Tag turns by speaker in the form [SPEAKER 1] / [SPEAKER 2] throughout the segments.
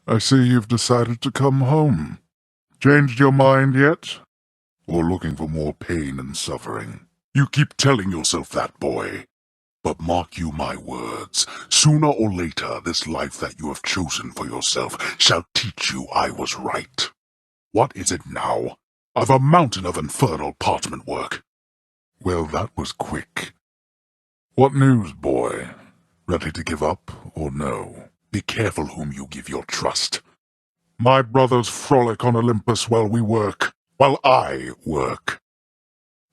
[SPEAKER 1] I see you've decided to come home. Changed your mind yet? Or looking for more pain and suffering? You keep telling yourself that, boy. But mark you my words, sooner or later this life that you have chosen for yourself shall teach you I was right. What is it now? I've a mountain of infernal parchment work. Well, that was quick. What news, boy? Ready to give up, or no? Be careful whom you give your trust. My brothers frolic on Olympus while we work, while I work.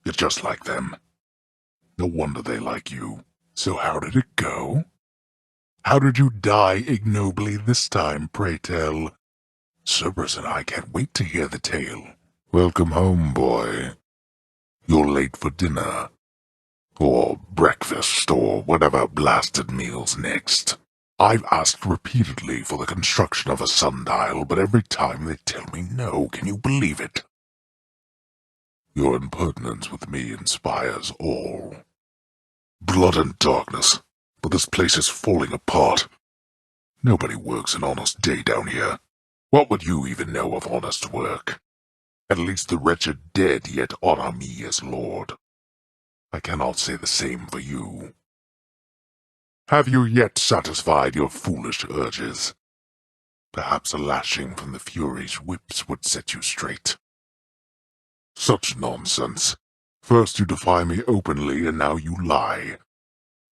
[SPEAKER 1] You're just like them. No wonder they like you. So how did it go? How did you die ignobly this time, pray tell? Cerberus and I can't wait to hear the tale. Welcome home, boy. You're late for dinner. Or breakfast, or whatever blasted meal's next. I've asked repeatedly for the construction of a sundial, but every time they tell me no. Can you believe it? Your impertinence with me inspires all. Blood and darkness, but this place is falling apart. Nobody works an honest day down here. What would you even know of honest work? At least the wretched dead yet honor me as lord. I cannot say the same for you. Have you yet satisfied your foolish urges? Perhaps a lashing from the Furies' whips would set you straight. Such nonsense. First you defy me openly, and now you lie.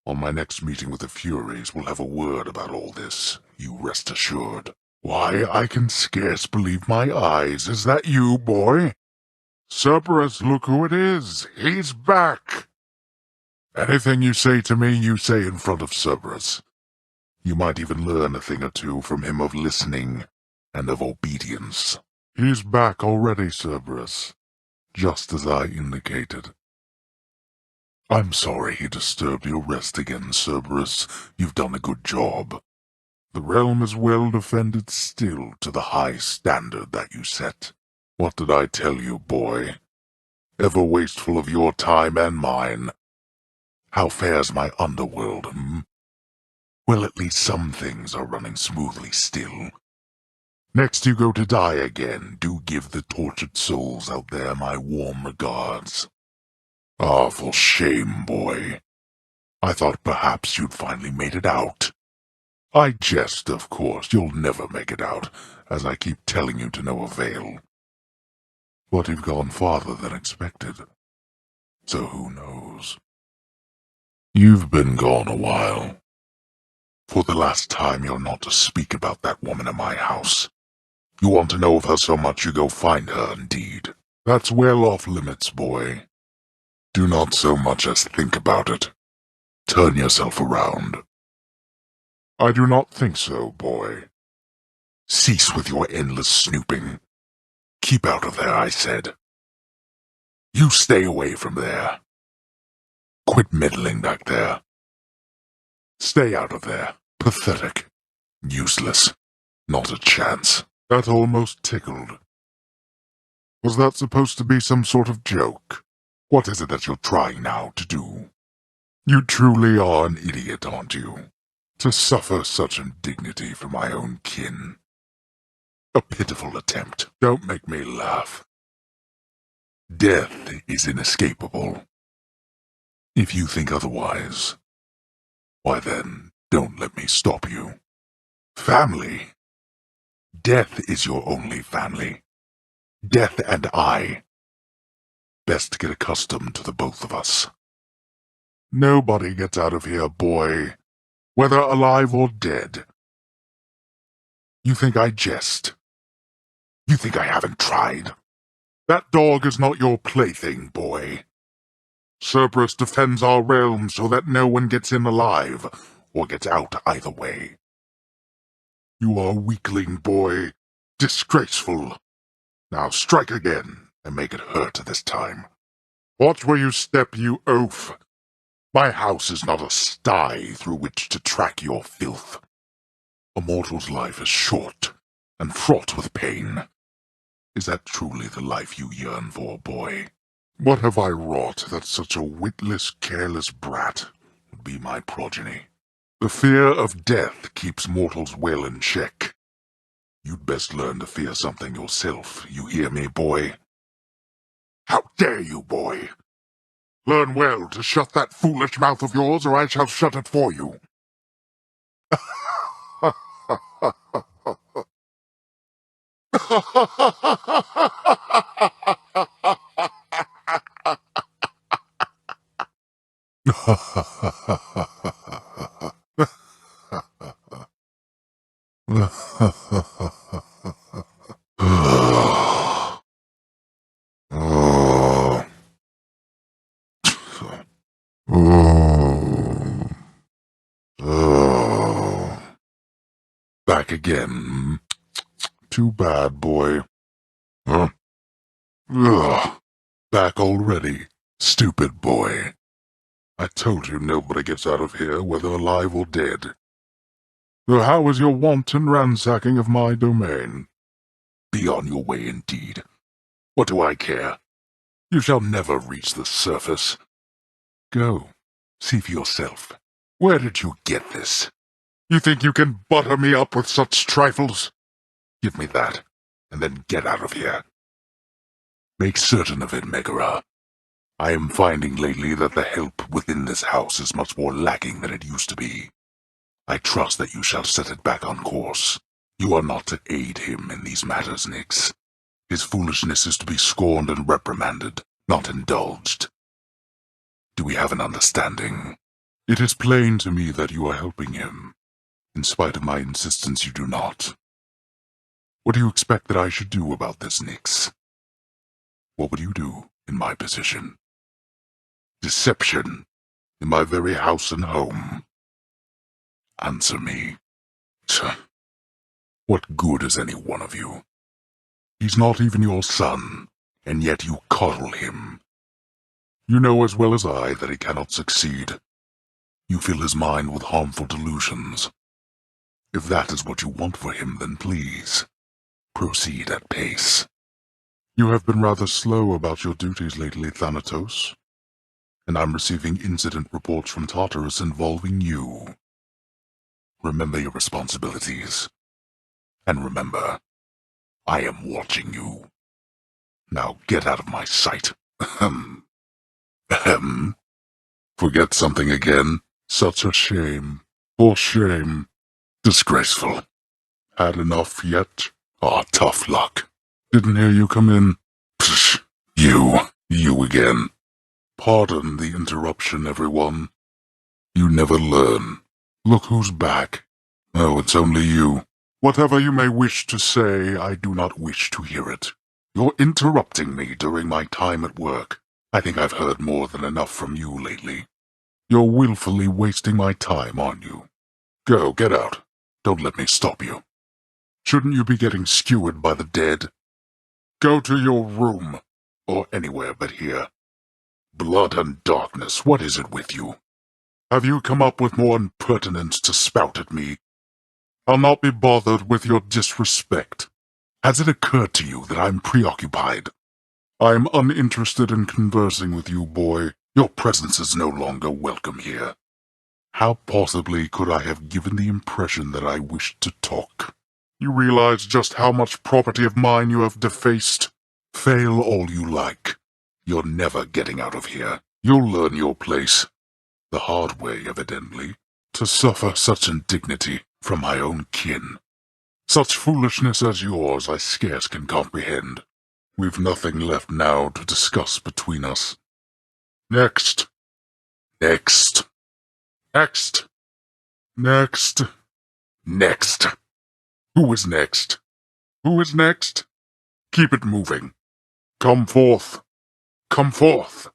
[SPEAKER 1] On my next meeting with the Furies, we'll have a word about all this, you rest assured. Why, I can scarce believe my eyes. Is that you, boy? Cerberus, look who it is. He's back. Anything you say to me, you say in front of Cerberus. You might even learn a thing or two from him of listening and of obedience. He's back already, Cerberus, just as I indicated. I'm sorry he disturbed your rest again, Cerberus. You've done a good job. The realm is well defended still to the high standard that you set. What did I tell you, boy? Ever wasteful of your time and mine. How fares my underworld, Well, at least some things are running smoothly still. Next you go to die again, do give the tortured souls out there my warm regards. Ah, for shame, boy. I thought perhaps you'd finally made it out. I jest, of course. You'll never make it out, as I keep telling you to no avail. But you've gone farther than expected. So who knows? You've been gone a while. For the last time, you're not to speak about that woman in my house. You want to know of her so much you go find her, indeed. That's well off limits, boy. Do not so much as think about it. Turn yourself around. I do not think so, boy. Cease with your endless snooping. Keep out of there, I said. You stay away from there. Quit meddling back there. Stay out of there. Pathetic. Useless. Not a chance. That almost tickled. Was that supposed to be some sort of joke? What is it that you're trying now to do? You truly are an idiot, aren't you? To suffer such indignity from my own kin. A pitiful attempt. Don't make me laugh. Death is inescapable. If you think otherwise, why then, don't let me stop you. Family. Death is your only family. Death and I. Best get accustomed to the both of us. Nobody gets out of here, boy, whether alive or dead. You think I jest? You think I haven't tried? That dog is not your plaything, boy. Cerberus defends our realm so that no one gets in alive, or gets out either way. You are a weakling, boy. Disgraceful. Now strike again, and make it hurt this time. Watch where you step, you oaf. My house is not a sty through which to track your filth. A mortal's life is short, and fraught with pain. Is that truly the life you yearn for, boy? What have I wrought that such a witless, careless brat would be my progeny? The fear of death keeps mortals well in check. had best learn to fear something yourself, you hear me, boy? How dare you, boy? Learn well to shut that foolish mouth of yours, or I shall shut it for you. Back again. Too bad, boy. Huh? Back already, stupid boy. I told you nobody gets out of here, whether alive or dead. So how is your wanton ransacking of my domain? Be on your way indeed. What do I care? You shall never reach the surface. Go, see for yourself. Where did you get this? You think you can butter me up with such trifles? Give me that, and then get out of here. Make certain of it, Megara. I am finding lately that the help within this house is much more lacking than it used to be. I trust that you shall set it back on course. You are not to aid him in these matters, Nyx. His foolishness is to be scorned and reprimanded, not indulged. Do we have an understanding? It is plain to me that you are helping him. In spite of my insistence, you do not. What do you expect that I should do about this, Nyx? What would you do in my position? Deception, in my very house and home. Answer me. What good is any one of you? He's not even your son, and yet you coddle him. You know as well as I that he cannot succeed. You fill his mind with harmful delusions. If that is what you want for him, then please, proceed at pace. You have been rather slow about your duties lately, Thanatos, and I'm receiving incident reports from Tartarus involving you. Remember your responsibilities. And remember, I am watching you. Now get out of my sight. Ahem. Ahem. Forget something again? Such a shame. For shame. Disgraceful. Had enough yet? Ah, tough luck. Didn't hear you come in. Psh, you again. Pardon the interruption, everyone. You never learn. Look who's back. Oh, it's only you. Whatever you may wish to say, I do not wish to hear it. You're interrupting me during my time at work. I think I've heard more than enough from you lately. You're willfully wasting my time, aren't you? Go, get out. Don't let me stop you. Shouldn't you be getting skewered by the dead? Go to your room, or anywhere but here. Blood and darkness, what is it with you? Have you come up with more impertinence to spout at me? I'll not be bothered with your disrespect. Has it occurred to you that I'm preoccupied? I'm uninterested in conversing with you, boy. Your presence is no longer welcome here. How possibly could I have given the impression that I wished to talk? You realize just how much property of mine you have defaced? Fail all you like. You're never getting out of here. You'll learn your place. The hard way, evidently, to suffer such indignity from my own kin. Such foolishness as yours I scarce can comprehend. We've nothing left now to discuss between us. Next. Next. Next. Next. Next. Who is next? Who is next? Keep it moving. Come forth. Come forth.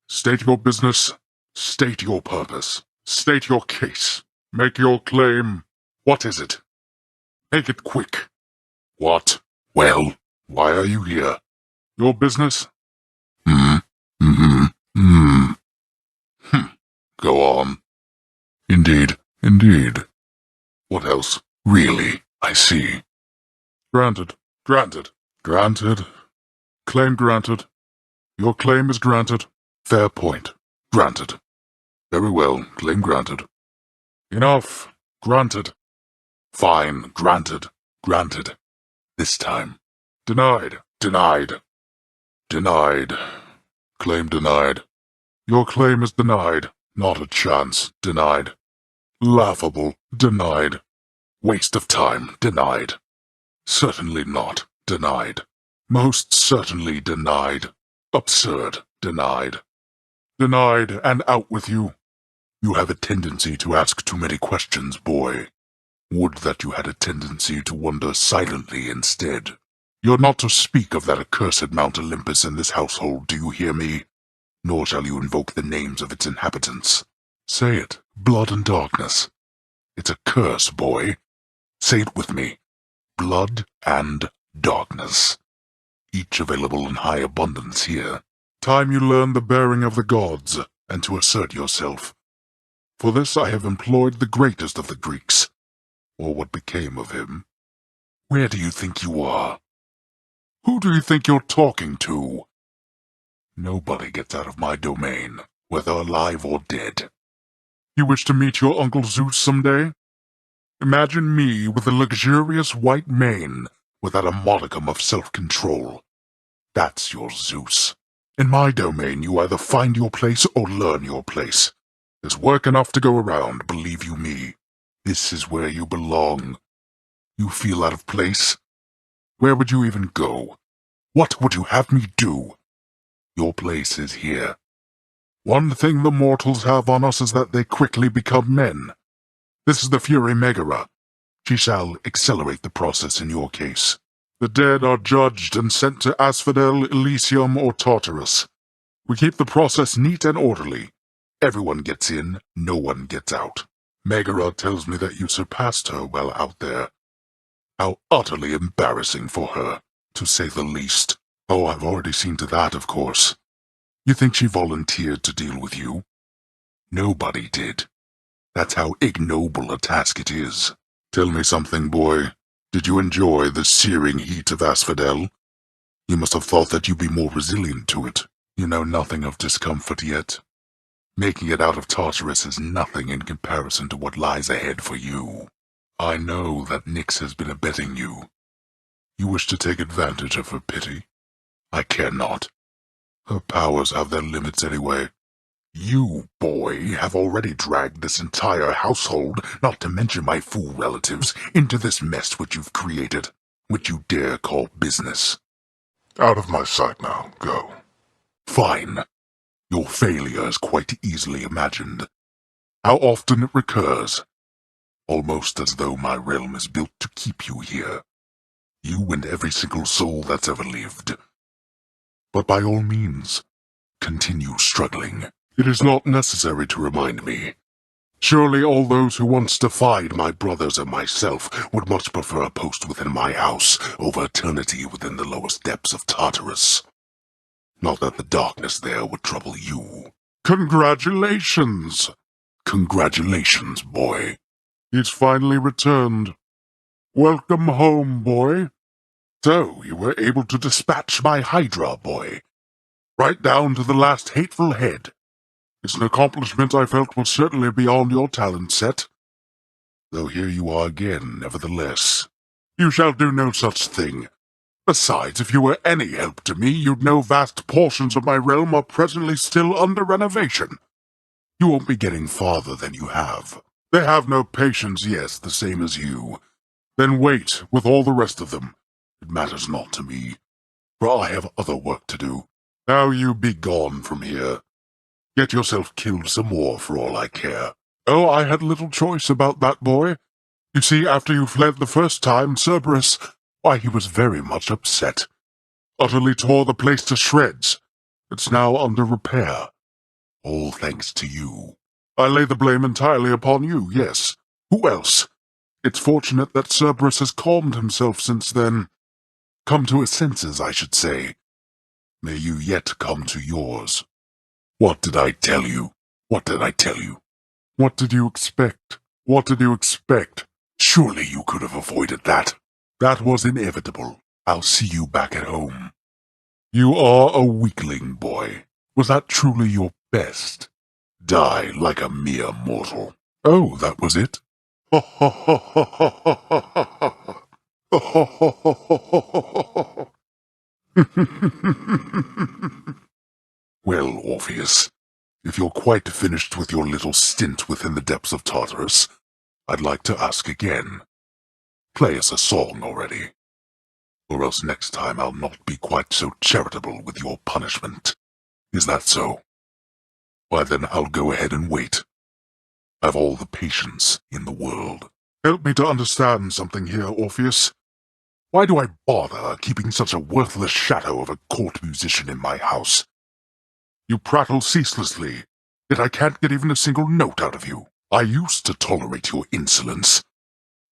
[SPEAKER 1] State your business. State your purpose. State your case. Make your claim. What is it? Make it quick. What? Well, why are you here? Your business? Go on. Indeed, indeed. What else? Really, I see. Granted, granted, granted. Claim granted. Your claim is granted. Fair point. Granted. Very well, claim granted. Enough. Granted. Fine, granted. Granted. This time. Denied. Denied. Denied. Claim denied. Your claim is denied. Not a chance. Denied. Laughable. Denied. Waste of time. Denied. Certainly not. Denied. Most certainly denied. Absurd. Denied. Denied, and out with you. You have a tendency to ask too many questions, boy. Would that you had a tendency to wonder silently instead. You're not to speak of that accursed Mount Olympus in this household, do you hear me? Nor shall you invoke the names of its inhabitants. Say it, blood and darkness. It's a curse, boy. Say it with me. Blood and darkness. Each available in high abundance here. Time you learn the bearing of the gods, and to assert yourself. For this I have employed the greatest of the Greeks. Or what became of him? Where do you think you are? Who do you think you're talking to? Nobody gets out of my domain, whether alive or dead. You wish to meet your Uncle Zeus someday? Imagine me with a luxurious white mane, without a modicum of self-control. That's your Zeus. In my domain, you either find your place or learn your place. There's work enough to go around, believe you me. This is where you belong. You feel out of place? Where would you even go? What would you have me do? Your place is here. One thing the mortals have on us is that they quickly become men. This is the Fury Megara. She shall accelerate the process in your case. The dead are judged and sent to Asphodel, Elysium, or Tartarus. We keep the process neat and orderly. Everyone gets in, no one gets out. Megara tells me that you surpassed her while out there. How utterly embarrassing for her, to say the least. Oh, I've already seen to that, of course. You think she volunteered to deal with you? Nobody did. That's how ignoble a task it is. Tell me something, boy. Did you enjoy the searing heat of Asphodel? You must have thought that you'd be more resilient to it. You know nothing of discomfort yet. Making it out of Tartarus is nothing in comparison to what lies ahead for you. I know that Nyx has been abetting you. You wish to take advantage of her pity? I care not. Her powers have their limits anyway. You, boy, have already dragged this entire household, not to mention my fool relatives, into this mess which you've created, which you dare call business. Out of my sight now, go. Fine. Your failure is quite easily imagined. How often it recurs. Almost as though my realm is built to keep you here. You and every single soul that's ever lived. But by all means, continue struggling. It is not necessary to remind me. Surely all those who once defied my brothers and myself would much prefer a post within my house over eternity within the lowest depths of Tartarus. Not that the darkness there would trouble you. Congratulations! Congratulations, boy. He's finally returned. Welcome home, boy. So, you were able to dispatch my Hydra, boy. Right down to the last hateful head. It's an accomplishment I felt was certainly beyond your talent set. Though here you are again, nevertheless. You shall do no such thing. Besides, if you were any help to me, you'd know vast portions of my realm are presently still under renovation. You won't be getting farther than you have. They have no patience, yes, the same as you. Then wait, with all the rest of them. It matters not to me, for I have other work to do. Now you be gone from here. Get yourself killed some more for all I care. Oh, I had little choice about that, boy. You see, after you fled the first time, Cerberus, why, he was very much upset. Utterly tore the place to shreds. It's now under repair. All thanks to you. I lay the blame entirely upon you, yes. Who else? It's fortunate that Cerberus has calmed himself since then. Come to his senses, I should say. May you yet come to yours. What did I tell you? What did I tell you? What did you expect? What did you expect? Surely you could have avoided that. That was inevitable. I'll see you back at home. You are a weakling, boy. Was that truly your best? Die like a mere mortal. Oh, that was it? Ha ha ha ha ha ha ha ha. Well, Orpheus, if you're quite finished with your little stint within the depths of Tartarus, I'd like to ask again. Play us a song already, or else next time I'll not be quite so charitable with your punishment. Is that so? Why then I'll go ahead and wait. I've all the patience in the world. Help me to understand something here, Orpheus. Why do I bother keeping such a worthless shadow of a court musician in my house? You prattle ceaselessly, yet I can't get even a single note out of you. I used to tolerate your insolence.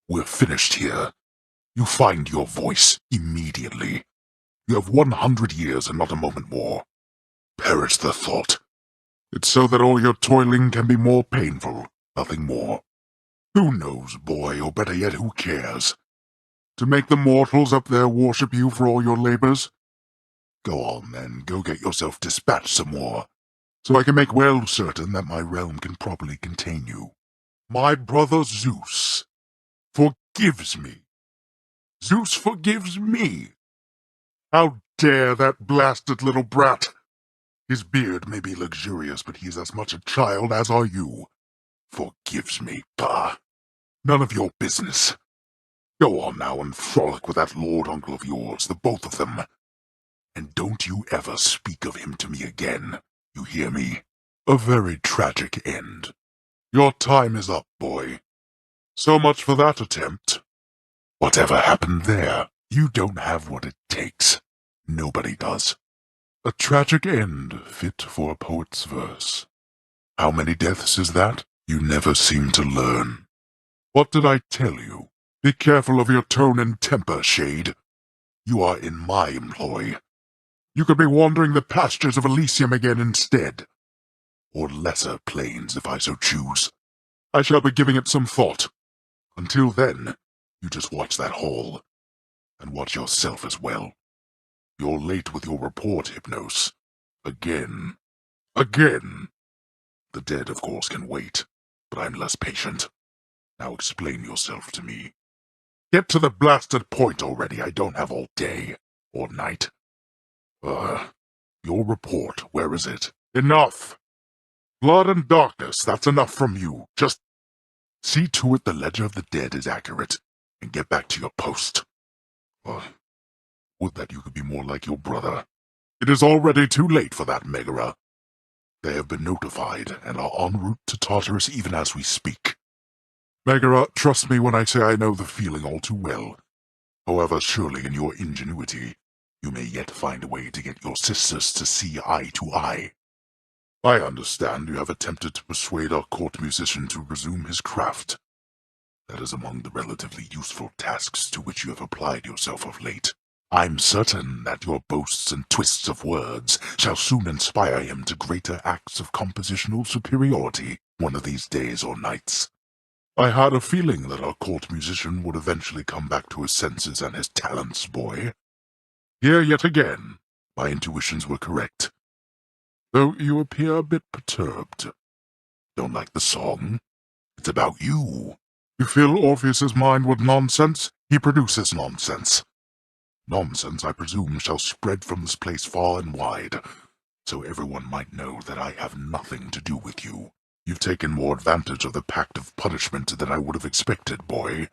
[SPEAKER 1] We're finished here. You find your voice immediately. You have 100 years and not a moment more. Perish the thought. It's so that all your toiling can be more painful, nothing more. Who knows, boy, or better yet, who cares? To make the mortals up there worship you for all your labors? Go on, then, go get yourself dispatched some more, so I can make well certain that my realm can properly contain you. My brother Zeus forgives me. Zeus forgives me. How dare that blasted little brat? His beard may be luxurious, but he's as much a child as are you. Forgives me, bah! None of your business. Go on now and frolic with that lord-uncle of yours, the both of them. And don't you ever speak of him to me again. You hear me? A very tragic end. Your time is up, boy. So much for that attempt. Whatever happened there? You don't have what it takes. Nobody does. A tragic end fit for a poet's verse. How many deaths is that? You never seem to learn. What did I tell you? Be careful of your tone and temper, Shade. You are in my employ. You could be wandering the pastures of Elysium again instead. Or lesser plains, if I so choose. I shall be giving it some thought. Until then, you just watch that hall. And watch yourself as well. You're late with your report, Hypnos. Again. Again! The dead, of course, can wait, but I'm less patient. Now explain yourself to me. Get to the blasted point already. I don't have all day. Or night. Your report, where is it? Enough! Blood and darkness, that's enough from you. Just see to it the ledger of the dead is accurate, and get back to your post. Would that you could be more like your brother. It is already too late for that, Megara. They have been notified, and are en route to Tartarus even as we speak. Megara, trust me when I say I know the feeling all too well. However, surely in your ingenuity, you may yet find a way to get your sisters to see eye to eye. I understand you have attempted to persuade our court musician to resume his craft. That is among the relatively useful tasks to which you have applied yourself of late. I'm certain that your boasts and twists of words shall soon inspire him to greater acts of compositional superiority one of these days or nights. I had a feeling that our court musician would eventually come back to his senses and his talents, boy. Here yet again, my intuitions were correct. Though you appear a bit perturbed. Don't like the song? It's about you. You fill Orpheus's mind with nonsense, he produces nonsense. Nonsense, I presume, shall spread from this place far and wide, so everyone might know that I have nothing to do with you. You've taken more advantage of the pact of punishment than I would have expected, boy.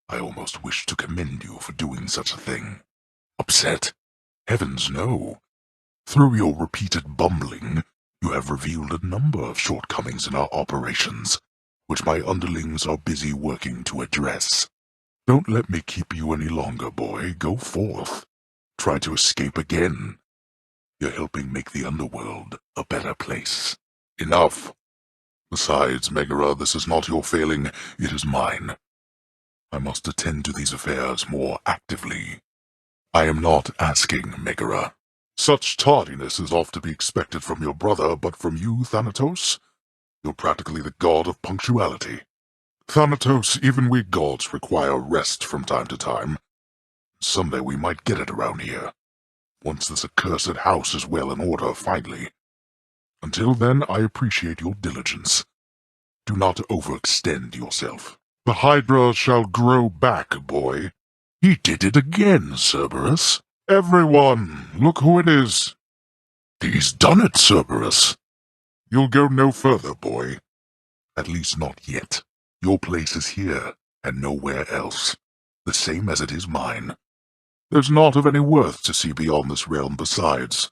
[SPEAKER 1] I almost wish to commend you for doing such a thing. Upset? Heavens, no. Through your repeated bumbling, you have revealed a number of shortcomings in our operations, which my underlings are busy working to address. Don't let me keep you any longer, boy. Go forth. Try to escape again. You're helping make the underworld a better place. Enough. Besides, Megara, this is not your failing, it is mine. I must attend to these affairs more actively. I am not asking, Megara. Such tardiness is oft to be expected from your brother, but from you, Thanatos? You're practically the god of punctuality. Thanatos, even we gods require rest from time to time. Someday we might get it around here. Once this accursed house is well in order, finally. Until then, I appreciate your diligence. Do not overextend yourself. The Hydra shall grow back, boy. He did it again, Cerberus. Everyone, look who it is. He's done it, Cerberus. You'll go no further, boy. At least not yet. Your place is here, and nowhere else. The same as it is mine. There's naught of any worth to see beyond this realm besides.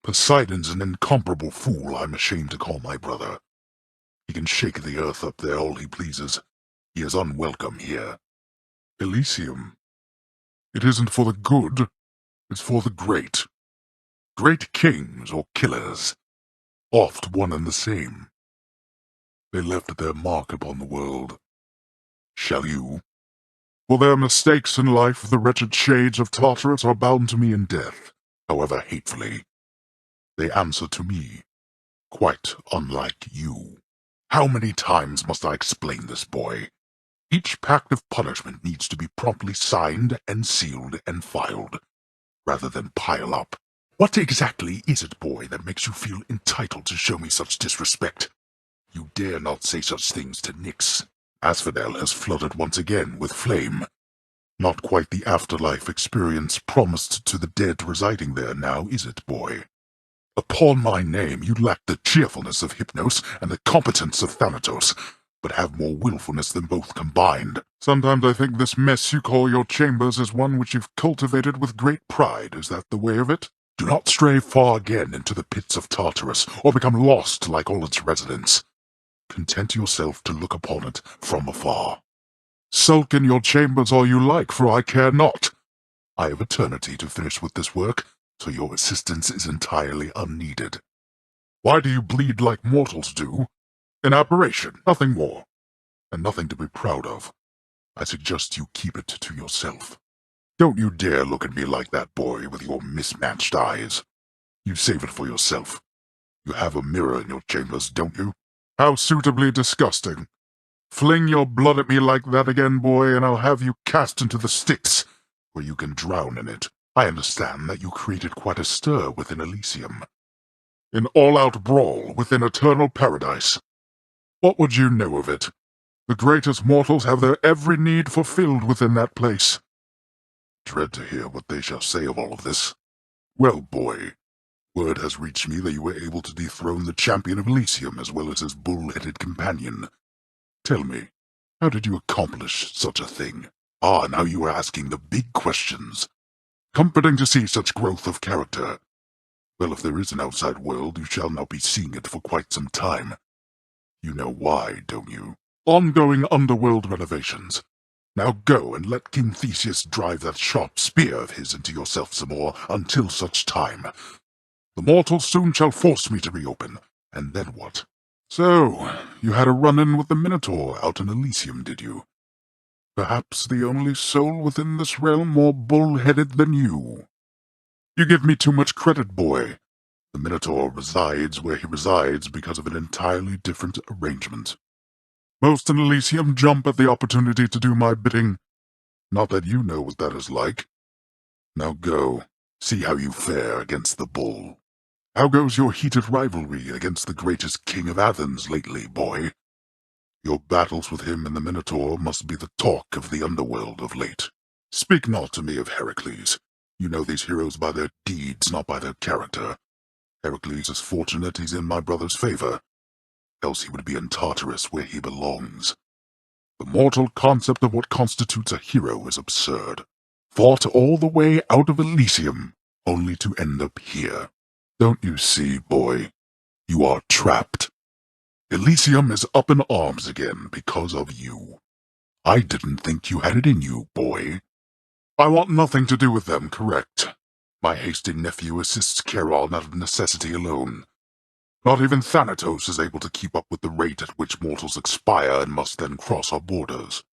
[SPEAKER 1] Poseidon's an incomparable fool I'm ashamed to call my brother. He can shake the earth up there all he pleases. He is unwelcome here. Elysium. It isn't for the good, it's for the great. Great kings or killers, oft one and the same. They left their mark upon the world. Shall you? For their mistakes in life, the wretched shades of Tartarus are bound to me in death, however hatefully. They answer to me, quite unlike you. How many times must I explain this, boy? Each pact of punishment needs to be promptly signed and sealed and filed, rather than pile up. What exactly is it, boy, that makes you feel entitled to show me such disrespect? You dare not say such things to Nyx. Asphodel has flooded once again with flame. Not quite the afterlife experience promised to the dead residing there now, is it, boy? Upon my name, you lack the cheerfulness of Hypnos and the competence of Thanatos, but have more willfulness than both combined. Sometimes I think this mess you call your chambers is one which you've cultivated with great pride. Is that the way of it? Do not stray far again into the pits of Tartarus, or become lost like all its residents. Content yourself to look upon it from afar. Sulk in your chambers all you like, for I care not. I have eternity to finish with this work, so your assistance is entirely unneeded. Why do you bleed like mortals do? An aberration, nothing more, and nothing to be proud of. I suggest you keep it to yourself. Don't you dare look at me like that, boy, with your mismatched eyes. You save it for yourself. You have a mirror in your chambers, don't you? How suitably disgusting. Fling your blood at me like that again, boy, and I'll have you cast into the Styx, where you can drown in it. I understand that you created quite a stir within Elysium. An all-out brawl within eternal paradise. What would you know of it? The greatest mortals have their every need fulfilled within that place. Dread to hear what they shall say of all of this. Well, boy, word has reached me that you were able to dethrone the champion of Elysium as well as his bull-headed companion. Tell me, how did you accomplish such a thing? Ah, now you are asking the big questions. Comforting to see such growth of character. Well, if there is an outside world, you shall not be seeing it for quite some time. You know why, don't you? Ongoing underworld renovations. Now go and let King Theseus drive that sharp spear of his into yourself some more until such time. The mortals soon shall force me to reopen, and then what? So, you had a run-in with the Minotaur out in Elysium, did you? Perhaps the only soul within this realm more bull-headed than you. You give me too much credit, boy. The Minotaur resides where he resides because of an entirely different arrangement. Most in Elysium jump at the opportunity to do my bidding. Not that you know what that is like. Now go, see how you fare against the bull. How goes your heated rivalry against the greatest king of Athens lately, boy? Your battles with him and the Minotaur must be the talk of the underworld of late. Speak not to me of Heracles. You know these heroes by their deeds, not by their character. Heracles is fortunate he's in my brother's favor. Else he would be in Tartarus where he belongs. The mortal concept of what constitutes a hero is absurd. Fought all the way out of Elysium, only to end up here. Don't you see, boy? You are trapped. Elysium is up in arms again because of you. I didn't think you had it in you, boy. I want nothing to do with them, correct? My hasty nephew assists Charon out of necessity alone. Not even Thanatos is able to keep up with the rate at which mortals expire and must then cross our borders.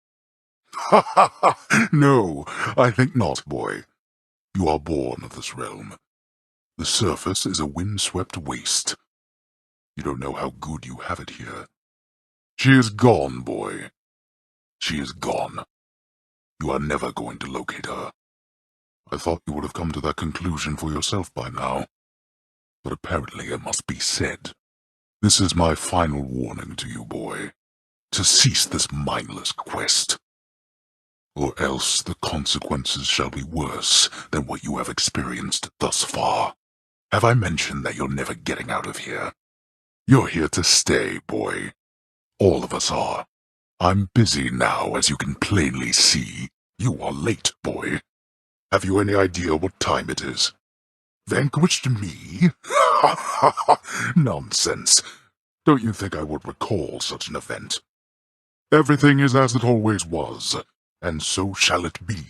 [SPEAKER 1] Ha ha ha! No, I think not, boy. You are born of this realm. The surface is a wind-swept waste. You don't know how good you have it here. She is gone, boy. She is gone. You are never going to locate her. I thought you would have come to that conclusion for yourself by now. But apparently it must be said. This is my final warning to you, boy. To cease this mindless quest. or else the consequences shall be worse than what you have experienced thus far. Have I mentioned that you're never getting out of here? You're here to stay, boy. All of us are. I'm busy now, as you can plainly see. You are late, boy. Have you any idea what time it is? Vanquished me? Nonsense. Don't you think I would recall such an event? Everything is as it always was, and so shall it be,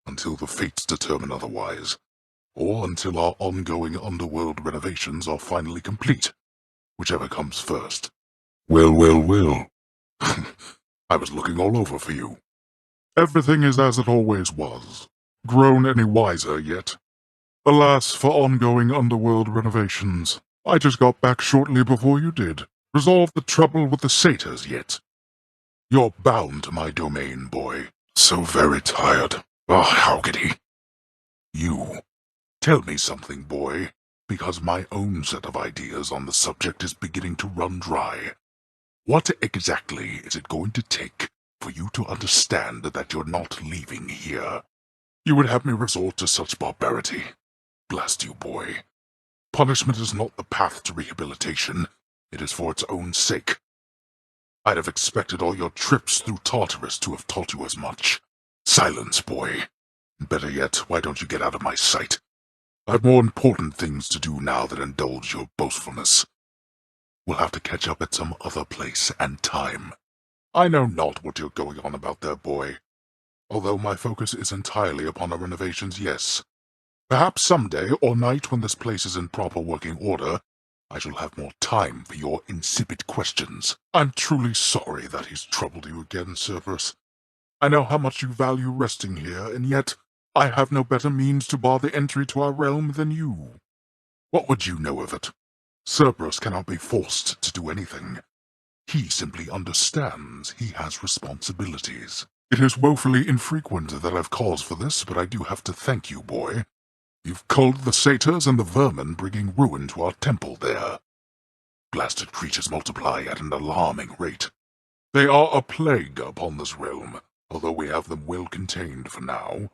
[SPEAKER 1] until the fates determine otherwise, or until our ongoing underworld renovations are finally complete, whichever comes first. Well, well, well. I was looking all over for you. Everything is as it always was. Grown any wiser yet? Alas for ongoing underworld renovations. I just got back shortly before you did. Resolved the trouble with the satyrs yet? You're bound to my domain, boy. So very tired. Ah, how could he? You. Tell me something, boy, because my own set of ideas on the subject is beginning to run dry. What exactly is it going to take for you to understand that you're not leaving here? You would have me resort to such barbarity. Blast you, boy. Punishment is not the path to rehabilitation. It is for its own sake. I'd have expected all your trips through Tartarus to have taught you as much. Silence, boy. Better yet, why don't you get out of my sight? I've more important things to do now than indulge your boastfulness. We'll have to catch up at some other place and time. I know not what you're going on about there, boy. Although my focus is entirely upon our renovations, yes. Perhaps someday or night when this place is in proper working order, I shall have more time for your insipid questions. I'm truly sorry that he's troubled you again, Cerberus. I know how much you value resting here, and yet I have no better means to bar the entry to our realm than you. What would you know of it? Cerberus cannot be forced to do anything. He simply understands he has responsibilities. It is woefully infrequent that I've cause for this, but I do have to thank you, boy. You've culled the satyrs and the vermin, bringing ruin to our temple there. Blasted creatures multiply at an alarming rate. They are a plague upon this realm, although we have them well contained for now.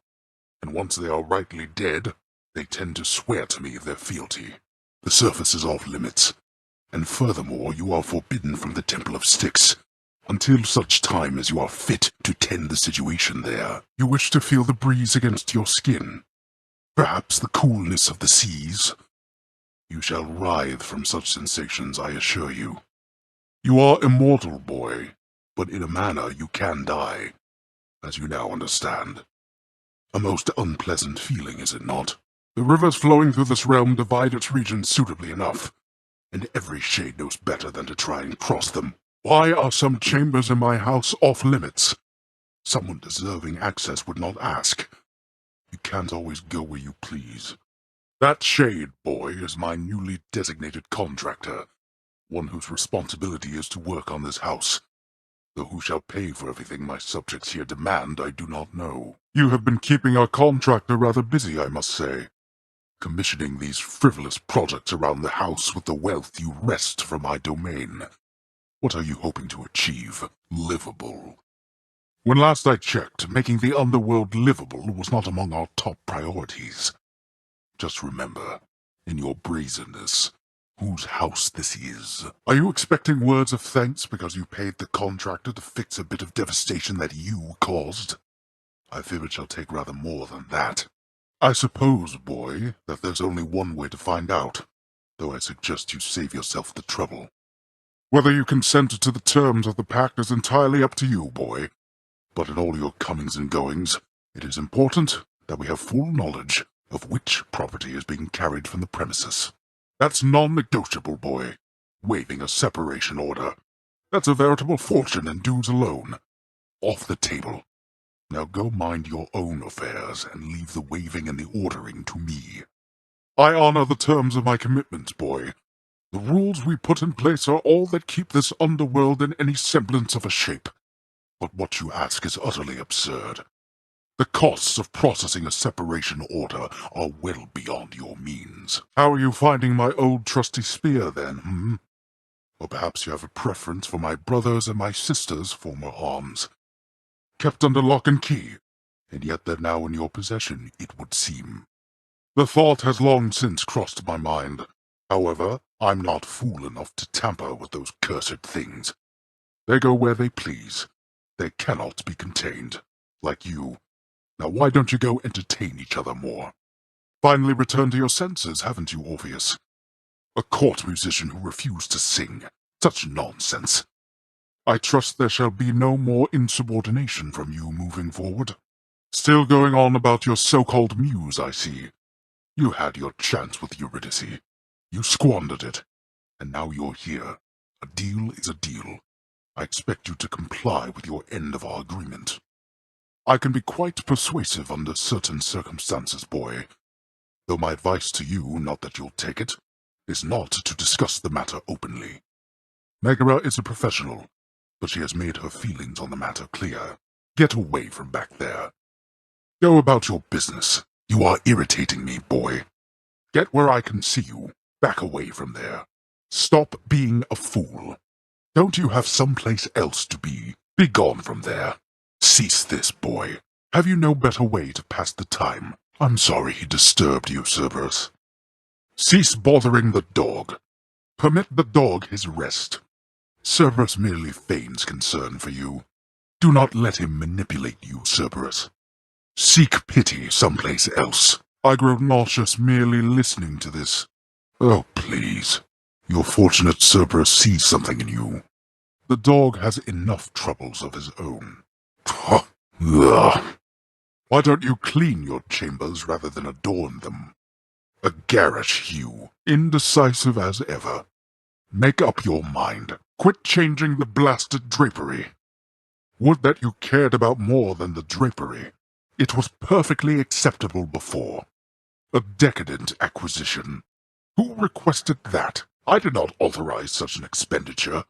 [SPEAKER 1] And once they are rightly dead, they tend to swear to me their fealty. The surface is off limits, and furthermore you are forbidden from the Temple of Styx, until such time as you are fit to tend the situation there. You wish to feel the breeze against your skin. Perhaps the coolness of the seas. You shall writhe from such sensations, I assure you. You are immortal, boy, but in a manner you can die, as you now understand. A most unpleasant feeling, is it not? The rivers flowing through this realm divide its regions suitably enough, and every shade knows better than to try and cross them. Why are some chambers in my house off limits? Someone deserving access would not ask. You can't always go where you please. That shade, boy, is my newly designated contractor, one whose responsibility is to work on this house. Though who shall pay for everything my subjects here demand, I do not know. You have been keeping our contractor rather busy, I must say, commissioning these frivolous projects around the house with the wealth you wrest from my domain. What are you hoping to achieve? Livable. When last I checked, making the underworld livable was not among our top priorities. Just remember, in your brazenness, whose house this is. Are you expecting words of thanks because you paid the contractor to fix a bit of devastation that you caused? I fear it shall take rather more than that. I suppose, boy, that there's only one way to find out, though I suggest you save yourself the trouble. Whether you consent to the terms of the pact is entirely up to you, boy. But in all your comings and goings, it is important that we have full knowledge of which property is being carried from the premises. That's non-negotiable, boy. Waiving a separation order. That's a veritable fortune in dues alone. Off the table. Now go mind your own affairs and leave the waiving and the ordering to me. I honor the terms of my commitment, boy. The rules we put in place are all that keep this underworld in any semblance of a shape. But what you ask is utterly absurd. The costs of processing a separation order are well beyond your means. How are you finding my old trusty spear, then, Or perhaps you have a preference for my brother's and my sister's former arms, kept under lock and key? and yet they're now in your possession, it would seem. The thought has long since crossed my mind. However, I'm not fool enough to tamper with those cursed things. They go where they please. They cannot be contained, like you. Now why don't you go entertain each other more? Finally returned to your senses, haven't you, Orpheus? A court musician who refused to sing. Such nonsense. I trust there shall be no more insubordination from you moving forward. Still going on about your so-called muse, I see. You had your chance with Eurydice. You squandered it. And now you're here. A deal is a deal. I expect you to comply with your end of our agreement. I can be quite persuasive under certain circumstances, boy. Though my advice to you, not that you'll take it, is not to discuss the matter openly. Megara is a professional, but she has made her feelings on the matter clear. Get away from back there. Go about your business. You are irritating me, boy. Get where I can see you. Back away from there. Stop being a fool. Don't you have someplace else to be? Be gone from there. Cease this, boy. Have you no better way to pass the time? I'm sorry he disturbed you, Cerberus. Cease bothering the dog. Permit the dog his rest. Cerberus merely feigns concern for you. Do not let him manipulate you, Cerberus. Seek pity someplace else. I grow nauseous merely listening to this. Oh, please. Your fortunate Cerberus sees something in you. The dog has enough troubles of his own. Why don't you clean your chambers rather than adorn them? A garish hue, indecisive as ever. Make up your mind. Quit changing the blasted drapery. Would that you cared about more than the drapery. It was perfectly acceptable before. A decadent acquisition. Who requested that? I did not authorize such an expenditure.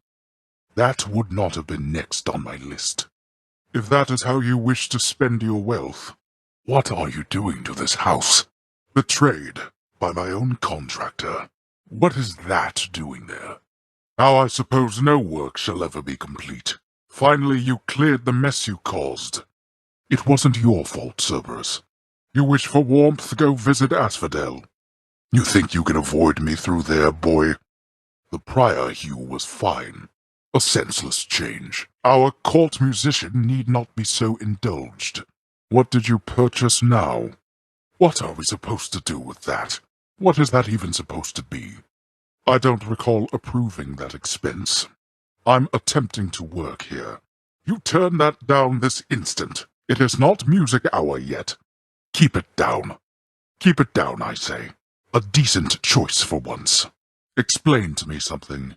[SPEAKER 1] That would not have been next on my list. If that is how you wish to spend your wealth, what are you doing to this house? Betrayed by my own contractor. What is that doing there? Now I suppose no work shall ever be complete. Finally you cleared the mess you caused. It wasn't your fault, Cerberus. You wish for warmth, go visit Asphodel. You think you can avoid me through there, boy? The prior hue was fine. A senseless change. Our court musician need not be so indulged. What did you purchase now? What are we supposed to do with that? What is that even supposed to be? I don't recall approving that expense. I'm attempting to work here. You turn that down this instant. It is not music hour yet. Keep it down. Keep it down, I say. A decent choice for once. Explain to me something.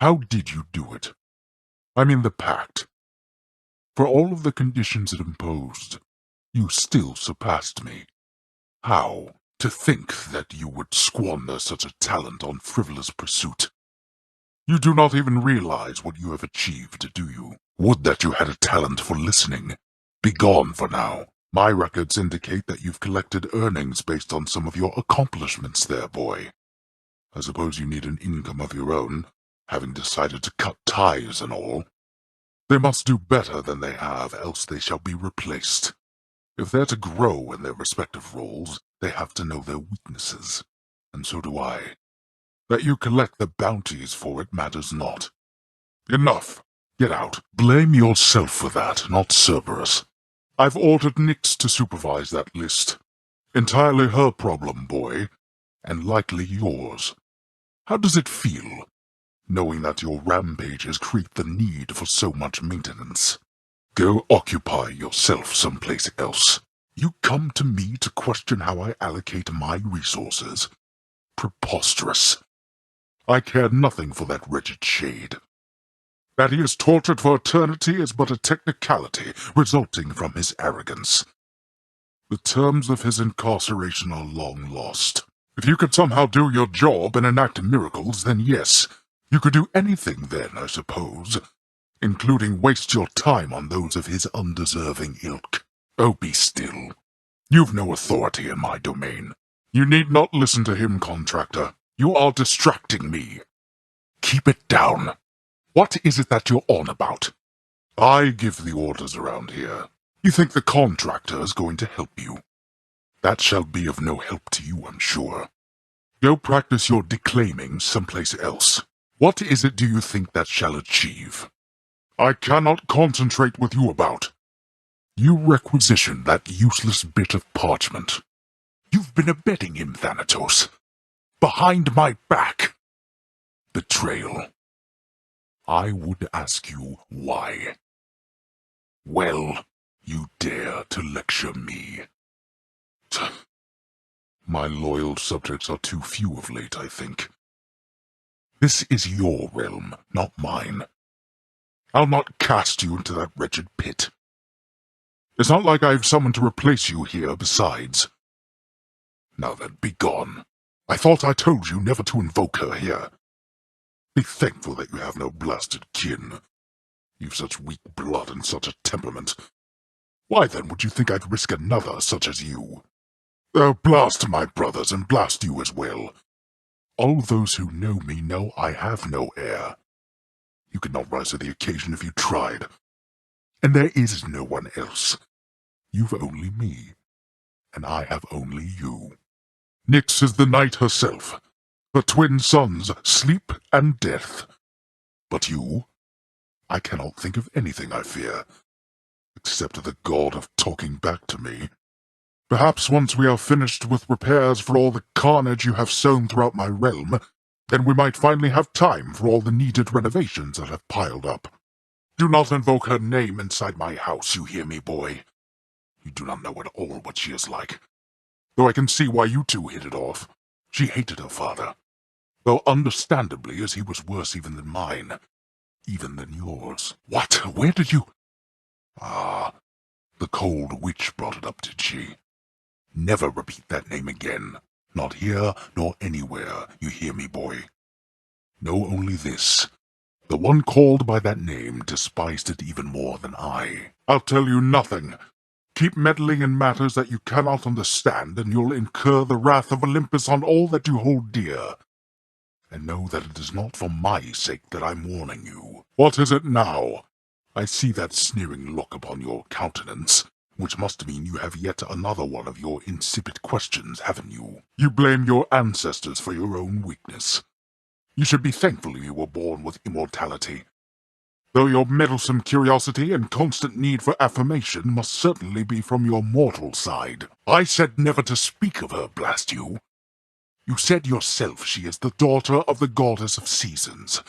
[SPEAKER 1] How did you do it? I mean the pact. For all of the conditions it imposed, you still surpassed me. How? To think that you would squander such a talent on frivolous pursuit. You do not even realize what you have achieved, do you? Would that you had a talent for listening. Be gone for now. My records indicate that you've collected earnings based on some of your accomplishments there, boy. I suppose you need an income of your own, having decided to cut ties and all. They must do better than they have, else they shall be replaced. If they're to grow in their respective roles, they have to know their weaknesses. And so do I. That you collect the bounties for it matters not. Enough. Get out. Blame yourself for that, not Cerberus. I've ordered Nyx to supervise that list. Entirely her problem, boy, and likely yours. How does it feel, knowing that your rampages create the need for so much maintenance? Go occupy yourself someplace else. You come to me to question how I allocate my resources. Preposterous. I care nothing for that wretched shade. That he is tortured for eternity is but a technicality resulting from his arrogance. The terms of his incarceration are long lost. If you could somehow do your job and enact miracles, then yes, you could do anything then, I suppose, including waste your time on those of his undeserving ilk. Oh, be still. You've no authority in my domain. You need not listen to him, contractor. You are distracting me. Keep it down. What is it that you're on about? I give the orders around here. You think the contractor is going to help you? That shall be of no help to you, I'm sure. Go practice your declaiming someplace else. What is it do you think that shall achieve? I cannot concentrate with you about. You requisition that useless bit of parchment. You've been abetting him, Thanatos. Behind my back. Betrayal. I would ask you why. Well, you dare to lecture me. My loyal subjects are too few of late, I think. This is your realm, not mine. I'll not cast you into that wretched pit. It's not like I've someone to replace you here besides. Now then, be gone. I thought I told you never to invoke her here. Be thankful that you have no blasted kin. You've such weak blood and such a temperament. Why then would you think I'd risk another such as you? Oh, blast my brothers and blast you as well. All those who know me know I have no heir. You could not rise to the occasion if you tried. And there is no one else. You've only me, and I have only you. Nyx is the night herself, her twin sons, sleep and death. But you, I cannot think of anything I fear, except the god of talking back to me. Perhaps once we are finished with repairs for all the carnage you have sown throughout my realm, then we might finally have time for all the needed renovations that have piled up. Do not invoke her name inside my house, you hear me, boy? You do not know at all what she is like. Though I can see why you two hit it off. She hated her father. Though understandably, as he was worse even than mine. Even than yours. What? Where did you... Ah, the cold witch brought it up, did she? Never repeat that name again. Not here, nor anywhere, you hear me, boy? Know only this. The one called by that name despised it even more than I. I'll tell you nothing. Keep meddling in matters that you cannot understand, and you'll incur the wrath of Olympus on all that you hold dear. And know that it is not for my sake that I'm warning you. What is it now? I see that sneering look upon your countenance, which must mean you have yet another one of your insipid questions, haven't you? You blame your ancestors for your own weakness. You should be thankful you were born with immortality. Though your meddlesome curiosity and constant need for affirmation must certainly be from your mortal side. I said never to speak of her, blast you. You said yourself she is the daughter of the goddess of seasons.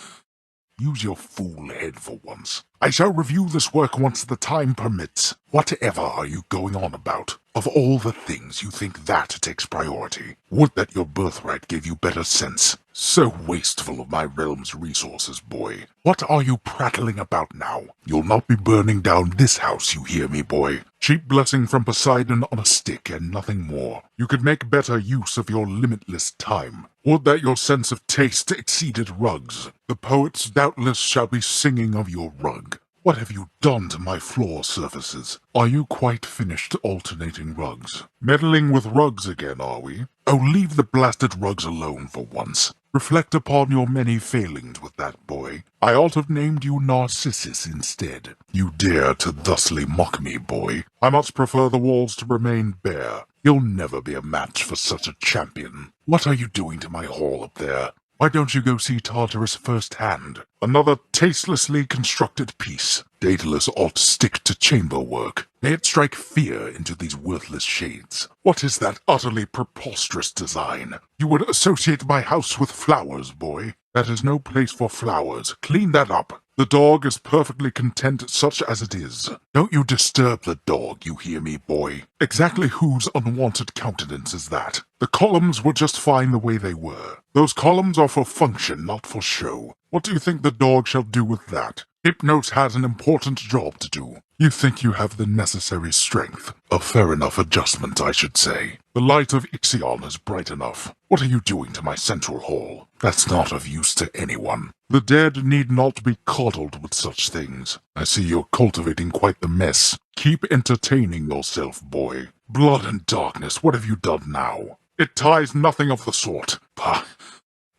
[SPEAKER 1] Use your fool head for once. I shall review this work once the time permits. Whatever are you going on about? Of all the things, you think that takes priority. Would that your birthright gave you better sense. So wasteful of my realm's resources, boy. What are you prattling about now? You'll not be burning down this house, you hear me, boy? Cheap blessing from Poseidon on a stick and nothing more. You could make better use of your limitless time. Would that your sense of taste exceeded rugs. The poets doubtless shall be singing of your rug. What have you done to my floor surfaces? Are you quite finished alternating rugs? Meddling with rugs again, are we? Oh, leave the blasted rugs alone for once. Reflect upon your many failings with that boy. I ought to have named you Narcissus instead. You dare to thusly mock me, boy. I much prefer the walls to remain bare. You'll never be a match for such a champion. What are you doing to my hall up there? Why don't you go see Tartarus firsthand? Another tastelessly constructed piece. Daedalus ought to stick to chamber work. May it strike fear into these worthless shades. What is that utterly preposterous design? You would associate my house with flowers, boy. That is no place for flowers. Clean that up. The dog is perfectly content such as it is. Don't you disturb the dog, you hear me, boy? Exactly whose unwanted countenance is that? The columns were just fine the way they were. Those columns are for function, not for show. What do you think the dog shall do with that? Hypnos has an important job to do. You think you have the necessary strength. A fair enough adjustment, I should say. The light of Ixion is bright enough. What are you doing to my central hall? That's not of use to anyone. The dead need not be coddled with such things. I see you're cultivating quite the mess. Keep entertaining yourself, boy. Blood and darkness, what have you done now? It ties nothing of the sort. Pah!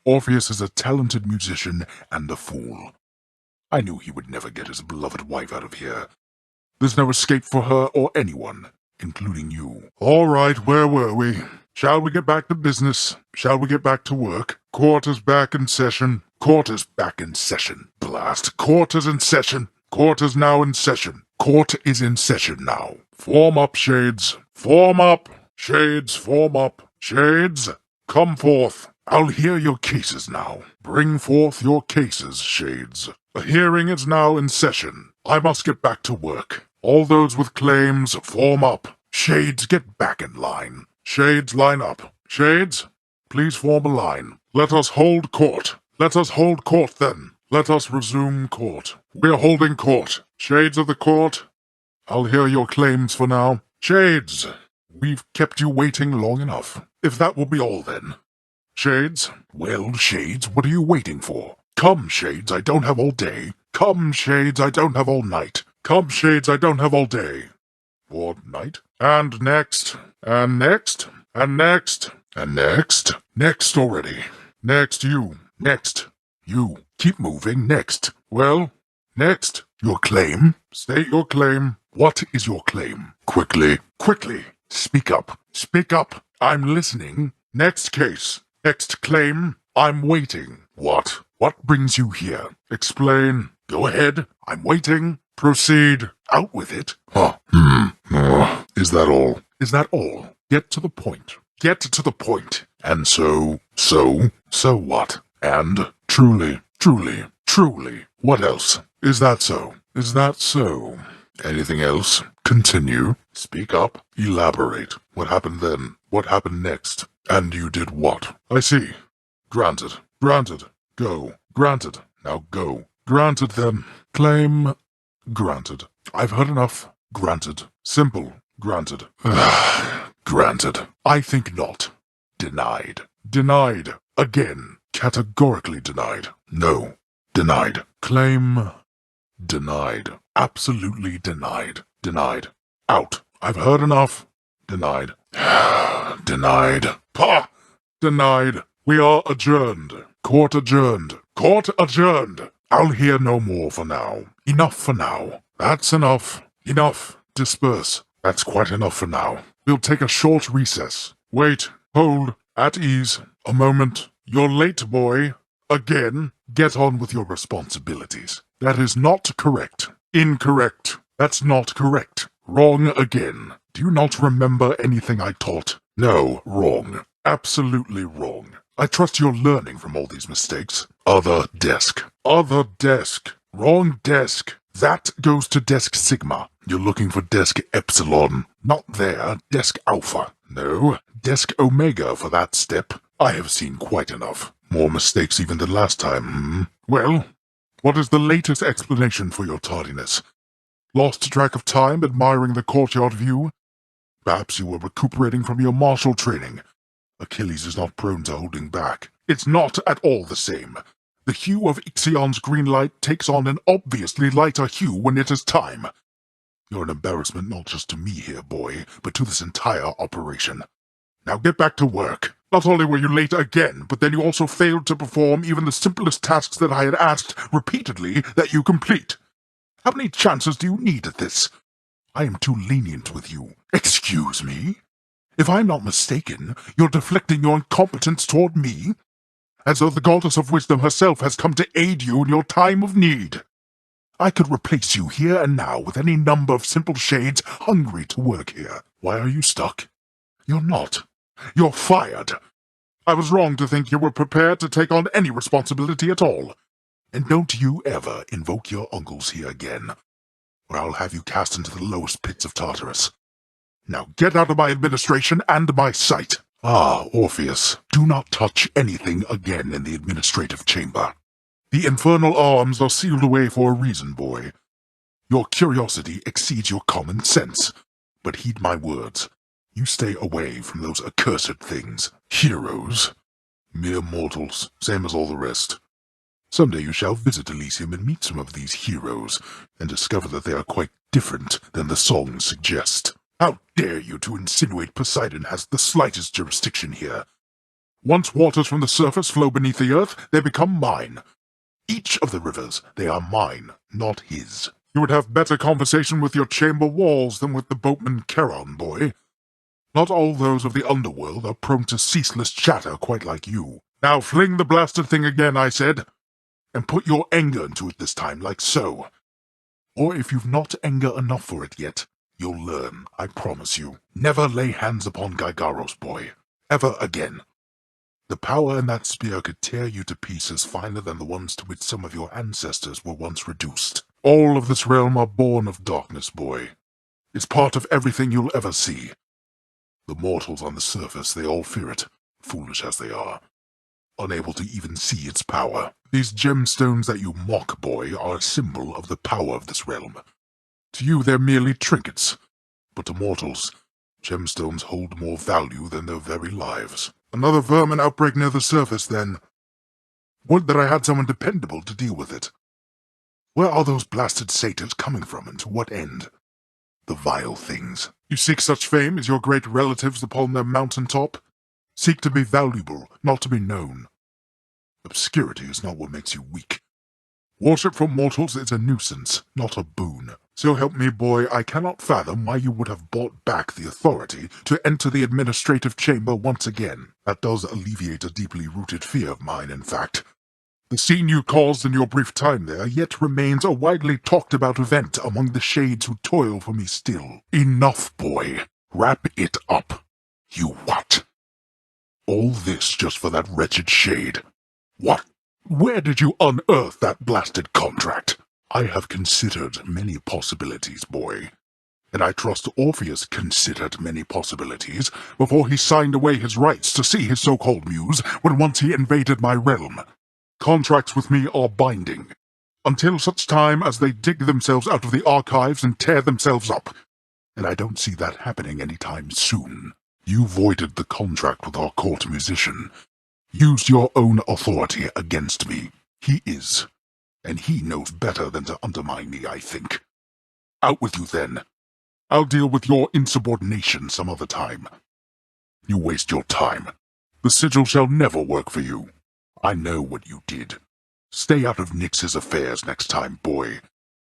[SPEAKER 1] Orpheus is a talented musician and a fool. I knew he would never get his beloved wife out of here. There's no escape for her or anyone, including you. All right, where were we? Shall we get back to business? Shall we get back to work? Court is back in session. Court is back in session. Blast. Court is in session. Court is now in session. Court is in session now. Form up, Shades. Form up. Shades, form up. Shades, come forth. I'll hear your cases now. Bring forth your cases, Shades. The hearing is now in session. I must get back to work. All those with claims, form up. Shades, get back in line. Shades, line up. Shades, please form a line. Let us hold court. Let us hold court, then. Let us resume court. We're holding court. Shades of the court, I'll hear your claims for now. Shades, we've kept you waiting long enough. If that will be all, then. Shades, well, Shades, what are you waiting for? Come, Shades, I don't have all day. Come, Shades, I don't have all night. Come, Shades, I don't have all day. Or night? And next, and next, and next, and next. Next already. Next, you. Next. You. Keep moving. Next. Well, next. Your claim. State your claim. What is your claim? Quickly. Quickly. Speak up. Speak up. I'm listening. Next case. Next claim. I'm waiting. What? What brings you here? Explain. Go ahead. I'm waiting. Proceed. Out with it. Huh. Is that all? Is that all? Get to the point. Get to the point. And so what? And truly, what else? Is that so? Is that so? Anything else? Continue. Speak up. Elaborate. What happened then? What happened next? And you did what? I see. Granted. Granted. Go. Granted. Now go. Granted then. Claim. Granted. I've heard enough. Granted. Simple. Granted. Granted. I think not. Denied. Denied. Again. Categorically denied. No. Denied. Claim. Denied. Absolutely denied. Denied. Out. I've heard enough. Denied. Denied. Pah! Denied. We are adjourned. Court adjourned. Court adjourned. I'll hear no more for now. Enough for now. That's enough. Enough. Disperse. That's quite enough for now. We'll take a short recess. Wait. Hold. At ease. A moment. You're late, boy. Again. Get on with your responsibilities. That is not correct. Incorrect. That's not correct. Wrong again. Do you not remember anything I taught? No, wrong. Absolutely wrong. I trust you're learning from all these mistakes. Other desk. Other desk. Wrong desk. That goes to desk Sigma. You're looking for desk Epsilon. Not there. Desk Alpha. No, desk Omega for that step. I have seen quite enough. More mistakes even than last time, Well, what is the latest explanation for your tardiness? Lost track of time admiring the courtyard view? Perhaps you were recuperating from your martial training. Achilles is not prone to holding back. It's not at all the same. The hue of Ixion's green light takes on an obviously lighter hue when it is time. You're an embarrassment not just to me here, boy, but to this entire operation. Now get back to work. Not only were you late again, but then you also failed to perform even the simplest tasks that I had asked repeatedly that you complete. How many chances do you need at this? I am too lenient with you. Excuse me? If I'm not mistaken, you're deflecting your incompetence toward me, as though the goddess of wisdom herself has come to aid you in your time of need. I could replace you here and now with any number of simple shades hungry to work here. Why are you stuck? You're not. You're fired. I was wrong to think you were prepared to take on any responsibility at all. And don't you ever invoke your uncles here again, or I'll have you cast into the lowest pits of Tartarus. Now get out of my administration and my sight. Ah, Orpheus, do not touch anything again in the administrative chamber. The infernal arms are sealed away for a reason, boy. Your curiosity exceeds your common sense. But heed my words. You stay away from those accursed things. Heroes. Mere mortals, same as all the rest. Someday you shall visit Elysium and meet some of these heroes, and discover that they are quite different than the songs suggest. How dare you to insinuate Poseidon has the slightest jurisdiction here? Once waters from the surface flow beneath the earth, they become mine. Each of the rivers, they are mine, not his. You would have better conversation with your chamber walls than with the boatman Charon, boy. Not all those of the underworld are prone to ceaseless chatter quite like you. Now fling the blasted thing again, I said, and put your anger into it this time, like so. Or if you've not anger enough for it yet, you'll learn, I promise you. Never lay hands upon Gygaros, boy. Ever again. The power in that spear could tear you to pieces finer than the ones to which some of your ancestors were once reduced. All of this realm are born of darkness, boy. It's part of everything you'll ever see. The mortals on the surface, they all fear it, foolish as they are, unable to even see its power. These gemstones that you mock, boy, are a symbol of the power of this realm. To you, they're merely trinkets, but to mortals, gemstones hold more value than their very lives. Another vermin outbreak near the surface, then. Would that I had someone dependable to deal with it. Where are those blasted satyrs coming from, and to what end? The vile things. You seek such fame as your great relatives upon their mountain top? Seek to be valuable, not to be known. Obscurity is not what makes you weak. Worship for mortals is a nuisance, not a boon. So help me, boy, I cannot fathom why you would have bought back the authority to enter the administrative chamber once again. That does alleviate a deeply rooted fear of mine, in fact. The scene you caused in your brief time there yet remains a widely talked about event among the shades who toil for me still. Enough, boy. Wrap it up. You what? All this just for that wretched shade. What? Where did you unearth that blasted contract? I have considered many possibilities, boy. And I trust Orpheus considered many possibilities before he signed away his rights to see his so-called muse when once he invaded my realm. Contracts with me are binding, until such time as they dig themselves out of the archives and tear themselves up. And I don't see that happening anytime soon. You voided the contract with our court musician. Used your own authority against me. He is. And he knows better than to undermine me, I think. Out with you, then. I'll deal with your insubordination some other time. You waste your time. The sigil shall never work for you. I know what you did. Stay out of Nyx's affairs next time, boy.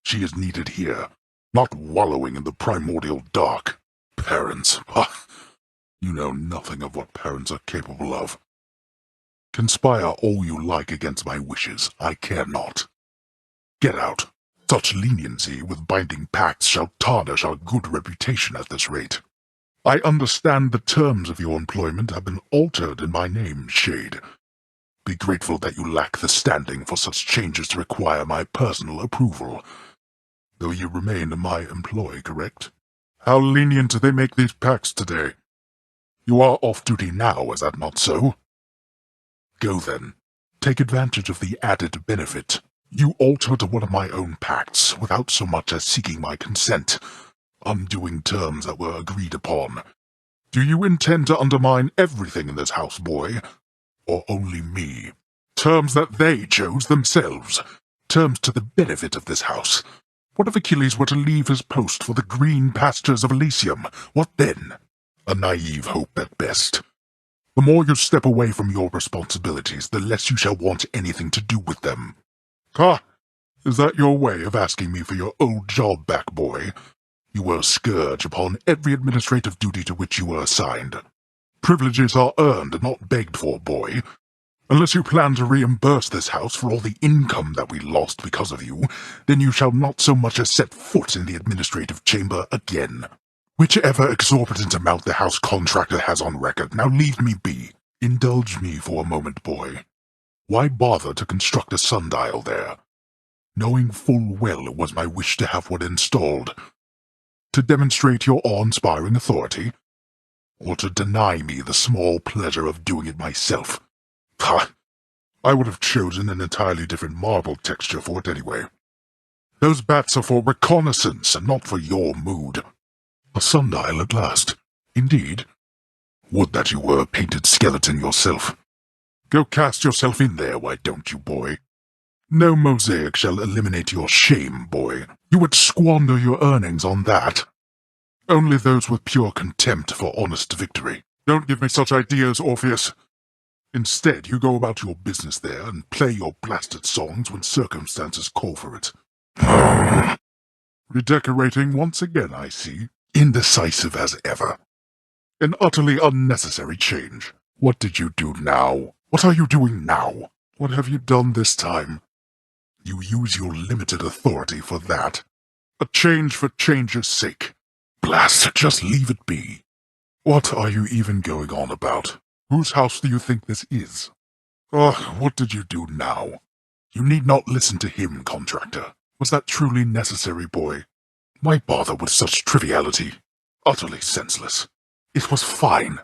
[SPEAKER 1] She is needed here, not wallowing in the primordial dark. Parents, you know nothing of what parents are capable of. Conspire all you like against my wishes, I care not. Get out. Such leniency with binding pacts shall tarnish our good reputation at this rate. I understand the terms of your employment have been altered in my name, Shade. Be grateful that you lack the standing for such changes to require my personal approval. Though you remain in my employ, correct? How lenient do they make these pacts today? You are off duty now, is that not so? Go then. Take advantage of the added benefit. You altered one of my own pacts without so much as seeking my consent, undoing terms that were agreed upon. Do you intend to undermine everything in this house, boy? Or only me? Terms that they chose themselves. Terms to the benefit of this house. What if Achilles were to leave his post for the green pastures of Elysium? What then? A naive hope at best. The more you step away from your responsibilities, the less you shall want anything to do with them. Ha! Is that your way of asking me for your old job back, boy? You were a scourge upon every administrative duty to which you were assigned. Privileges are earned and not begged for, boy. Unless you plan to reimburse this house for all the income that we lost because of you, then you shall not so much as set foot in the administrative chamber again. Whichever exorbitant amount the house contractor has on record, now leave me be. Indulge me for a moment, boy. Why bother to construct a sundial there? Knowing full well it was my wish to have one installed. To demonstrate your awe-inspiring authority? Or to deny me the small pleasure of doing it myself? Ha! I would have chosen an entirely different marble texture for it anyway. Those bats are for reconnaissance and not for your mood. A sundial at last. Indeed. Would that you were a painted skeleton yourself. Go cast yourself in there, why don't you, boy? No mosaic shall eliminate your shame, boy. You would squander your earnings on that. Only those with pure contempt for honest victory. Don't give me such ideas, Orpheus. Instead, you go about your business there and play your blasted songs when circumstances call for it. Redecorating once again, I see. Indecisive as ever. An utterly unnecessary change. What did you do now? What are you doing now? What have you done this time? You use your limited authority for that. A change for change's sake. Blast, just leave it be. What are you even going on about? Whose house do you think this is? Ugh, what did you do now? You need not listen to him, contractor. Was that truly necessary, boy? Why bother with such triviality? Utterly senseless. It was fine.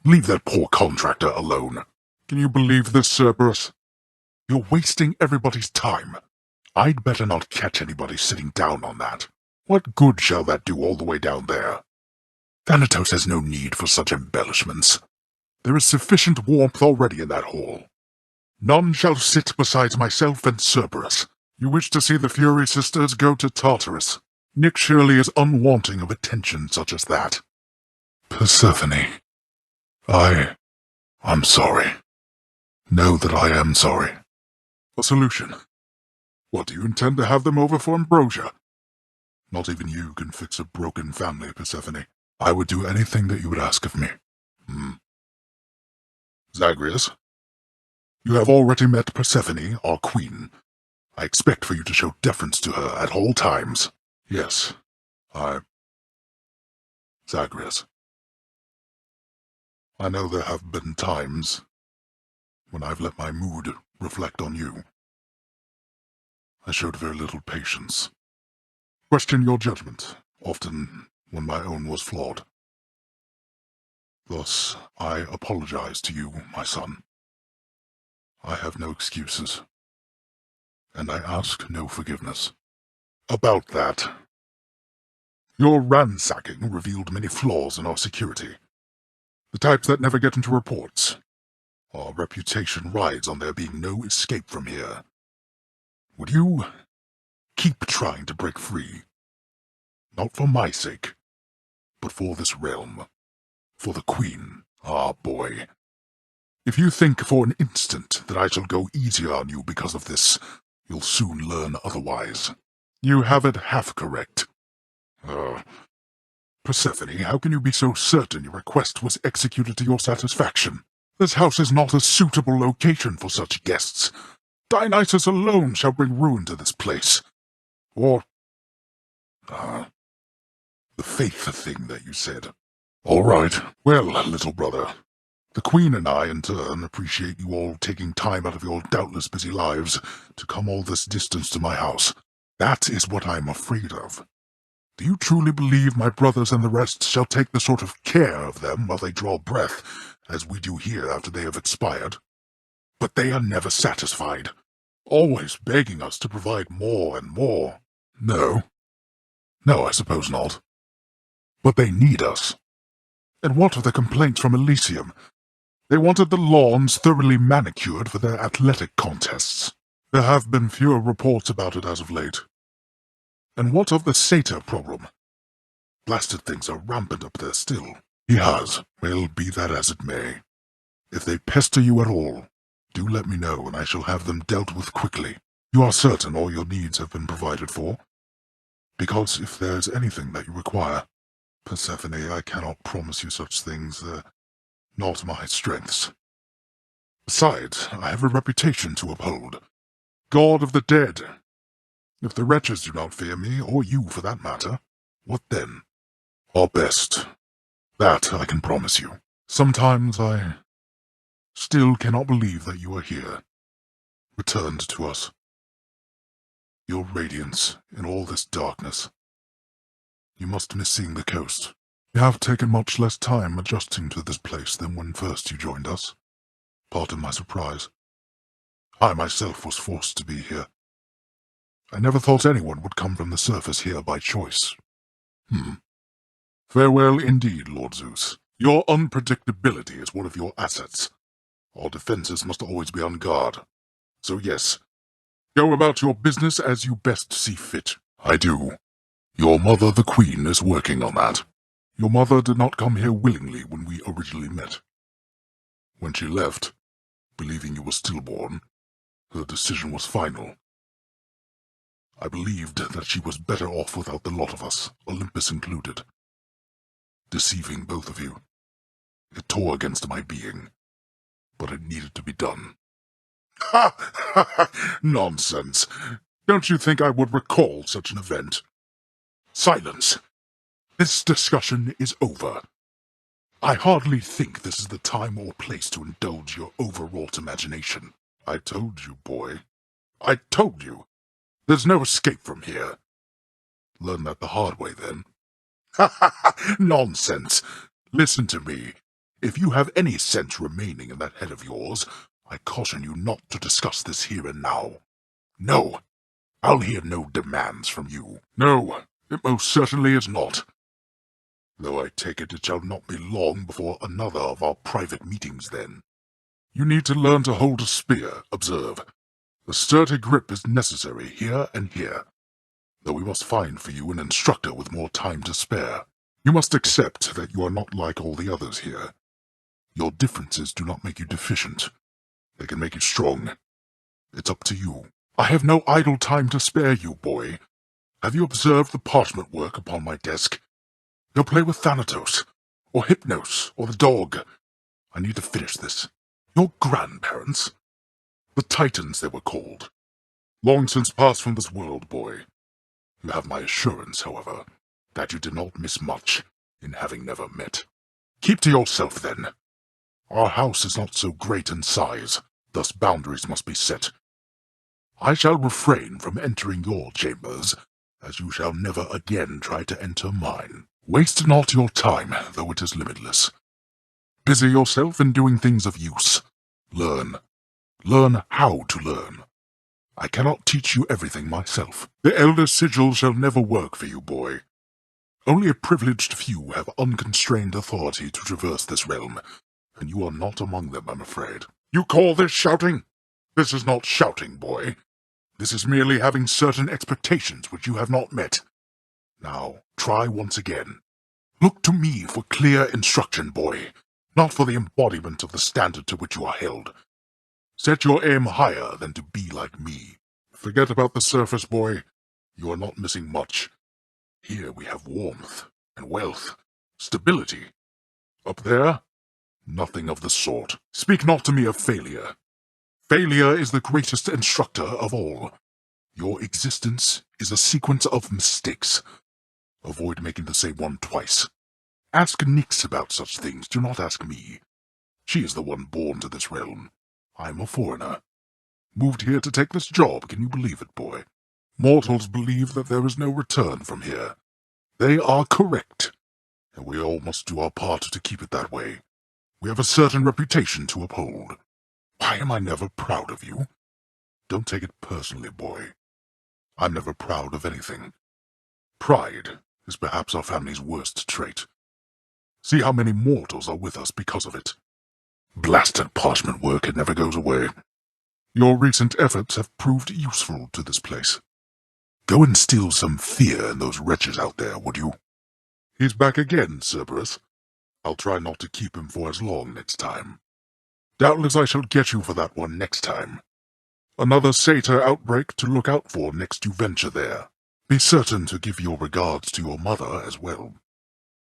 [SPEAKER 1] Leave that poor contractor alone. Can you believe this, Cerberus? You're wasting everybody's time. I'd better not catch anybody sitting down on that. What good shall that do all the way down there? Thanatos has no need for such embellishments. There is sufficient warmth already in that hall. None shall sit besides myself and Cerberus. You wish to see the Fury Sisters go to Tartarus. Nick Shirley is unwanting of attention such as that. Persephone. I'm sorry. Know that I am sorry. A solution. What, do you intend to have them over for ambrosia? Not even you can fix a broken family, Persephone. I would do anything that you would ask of me. Zagreus? You have already met Persephone, our queen. I expect for you to show deference to her at all times. Yes, Zagreus. I know there have been times when I've let my mood reflect on you. I showed very little patience. Questioned your judgment, often when my own was flawed. Thus, I apologize to you, my son. I have no excuses, and I ask no forgiveness. About that, your ransacking revealed many flaws in our security. The types that never get into reports. Our reputation rides on there being no escape from here. Would you keep trying to break free? Not for my sake, but for this realm. For the Queen, our boy. If you think for an instant that I shall go easier on you because of this, you'll soon learn otherwise. You have it half correct. Persephone, how can you be so certain your request was executed to your satisfaction? This house is not a suitable location for such guests. Dionysus alone shall bring ruin to this place. Or, the faith thing that you said. All right. Well, little brother, the Queen and I, in turn, appreciate you all taking time out of your doubtless busy lives to come all this distance to my house. That is what I'm afraid of. Do you truly believe my brothers and the rest shall take the sort of care of them while they draw breath, as we do here after they have expired? But they are never satisfied, always begging us to provide more and more. No, I suppose not. But they need us. And what of the complaints from Elysium? They wanted the lawns thoroughly manicured for their athletic contests. There have been fewer reports about it as of late. And what of the satyr problem? Blasted things are rampant up there still. He has. Well, be that as it may. If they pester you at all, do let me know, and I shall have them dealt with quickly. You are certain all your needs have been provided for? Because if there is anything that you require, Persephone, I cannot promise you such things. They're not my strengths. Besides, I have a reputation to uphold. God of the dead. If the wretches do not fear me, or you for that matter, what then? Our best. That I can promise you. Sometimes I still cannot believe that you are here, returned to us. Your radiance in all this darkness. You must miss seeing the coast. You have taken much less time adjusting to this place than when first you joined us. Pardon my surprise. I myself was forced to be here. I never thought anyone would come from the surface here by choice. Farewell indeed, Lord Zeus. Your unpredictability is one of your assets. Our defenses must always be on guard. So yes, go about your business as you best see fit. I do. Your mother, the Queen, is working on that. Your mother did not come here willingly when we originally met. When she left, believing you were stillborn, her decision was final. I believed that she was better off without the lot of us, Olympus included. Deceiving both of you. It tore against my being, but it needed to be done. Ha! Ha! Ha! Nonsense. Don't you think I would recall such an event? Silence. This discussion is over. I hardly think this is the time or place to indulge your overwrought imagination. I told you, boy. I told you. There's no escape from here. Learn that the hard way, then. Ha ha ha! Nonsense! Listen to me. If you have any sense remaining in that head of yours, I caution you not to discuss this here and now. No, I'll hear no demands from you. No, it most certainly is not. Though I take it shall not be long before another of our private meetings then. You need to learn to hold a spear, observe. A sturdy grip is necessary here and here, though we must find for you an instructor with more time to spare. You must accept that you are not like all the others here. Your differences do not make you deficient. They can make you strong. It's up to you. I have no idle time to spare you, boy. Have you observed the parchment work upon my desk? Go play with Thanatos, or Hypnos, or the dog. I need to finish this. Your grandparents? The Titans they were called. Long since passed from this world, boy. You have my assurance, however, that you did not miss much in having never met. Keep to yourself, then. Our house is not so great in size, thus boundaries must be set. I shall refrain from entering your chambers, as you shall never again try to enter mine. Waste not your time, though it is limitless. Busy yourself in doing things of use. Learn. Learn how to learn. I cannot teach you everything myself. The Elder Sigil shall never work for you, boy. Only a privileged few have unconstrained authority to traverse this realm, and you are not among them, I'm afraid. You call this shouting? This is not shouting, boy. This is merely having certain expectations which you have not met. Now, try once again. Look to me for clear instruction, boy, not for the embodiment of the standard to which you are held. Set your aim higher than to be like me. Forget about the surface, boy. You are not missing much. Here we have warmth and wealth, stability. Up there, nothing of the sort. Speak not to me of failure. Failure is the greatest instructor of all. Your existence is a sequence of mistakes. Avoid making the same one twice. Ask Nyx about such things, do not ask me. She is the one born to this realm. I am a foreigner. Moved here to take this job, can you believe it, boy? Mortals believe that there is no return from here. They are correct, and we all must do our part to keep it that way. We have a certain reputation to uphold. Why am I never proud of you? Don't take it personally, boy. I'm never proud of anything. Pride is perhaps our family's worst trait. See how many mortals are with us because of it. Blasted parchment work, it never goes away. Your recent efforts have proved useful to this place. Go and instill some fear in those wretches out there, would you? He's back again, Cerberus. I'll try not to keep him for as long next time. Doubtless I shall get you for that one next time. Another satyr outbreak to look out for next you venture there. Be certain to give your regards to your mother as well.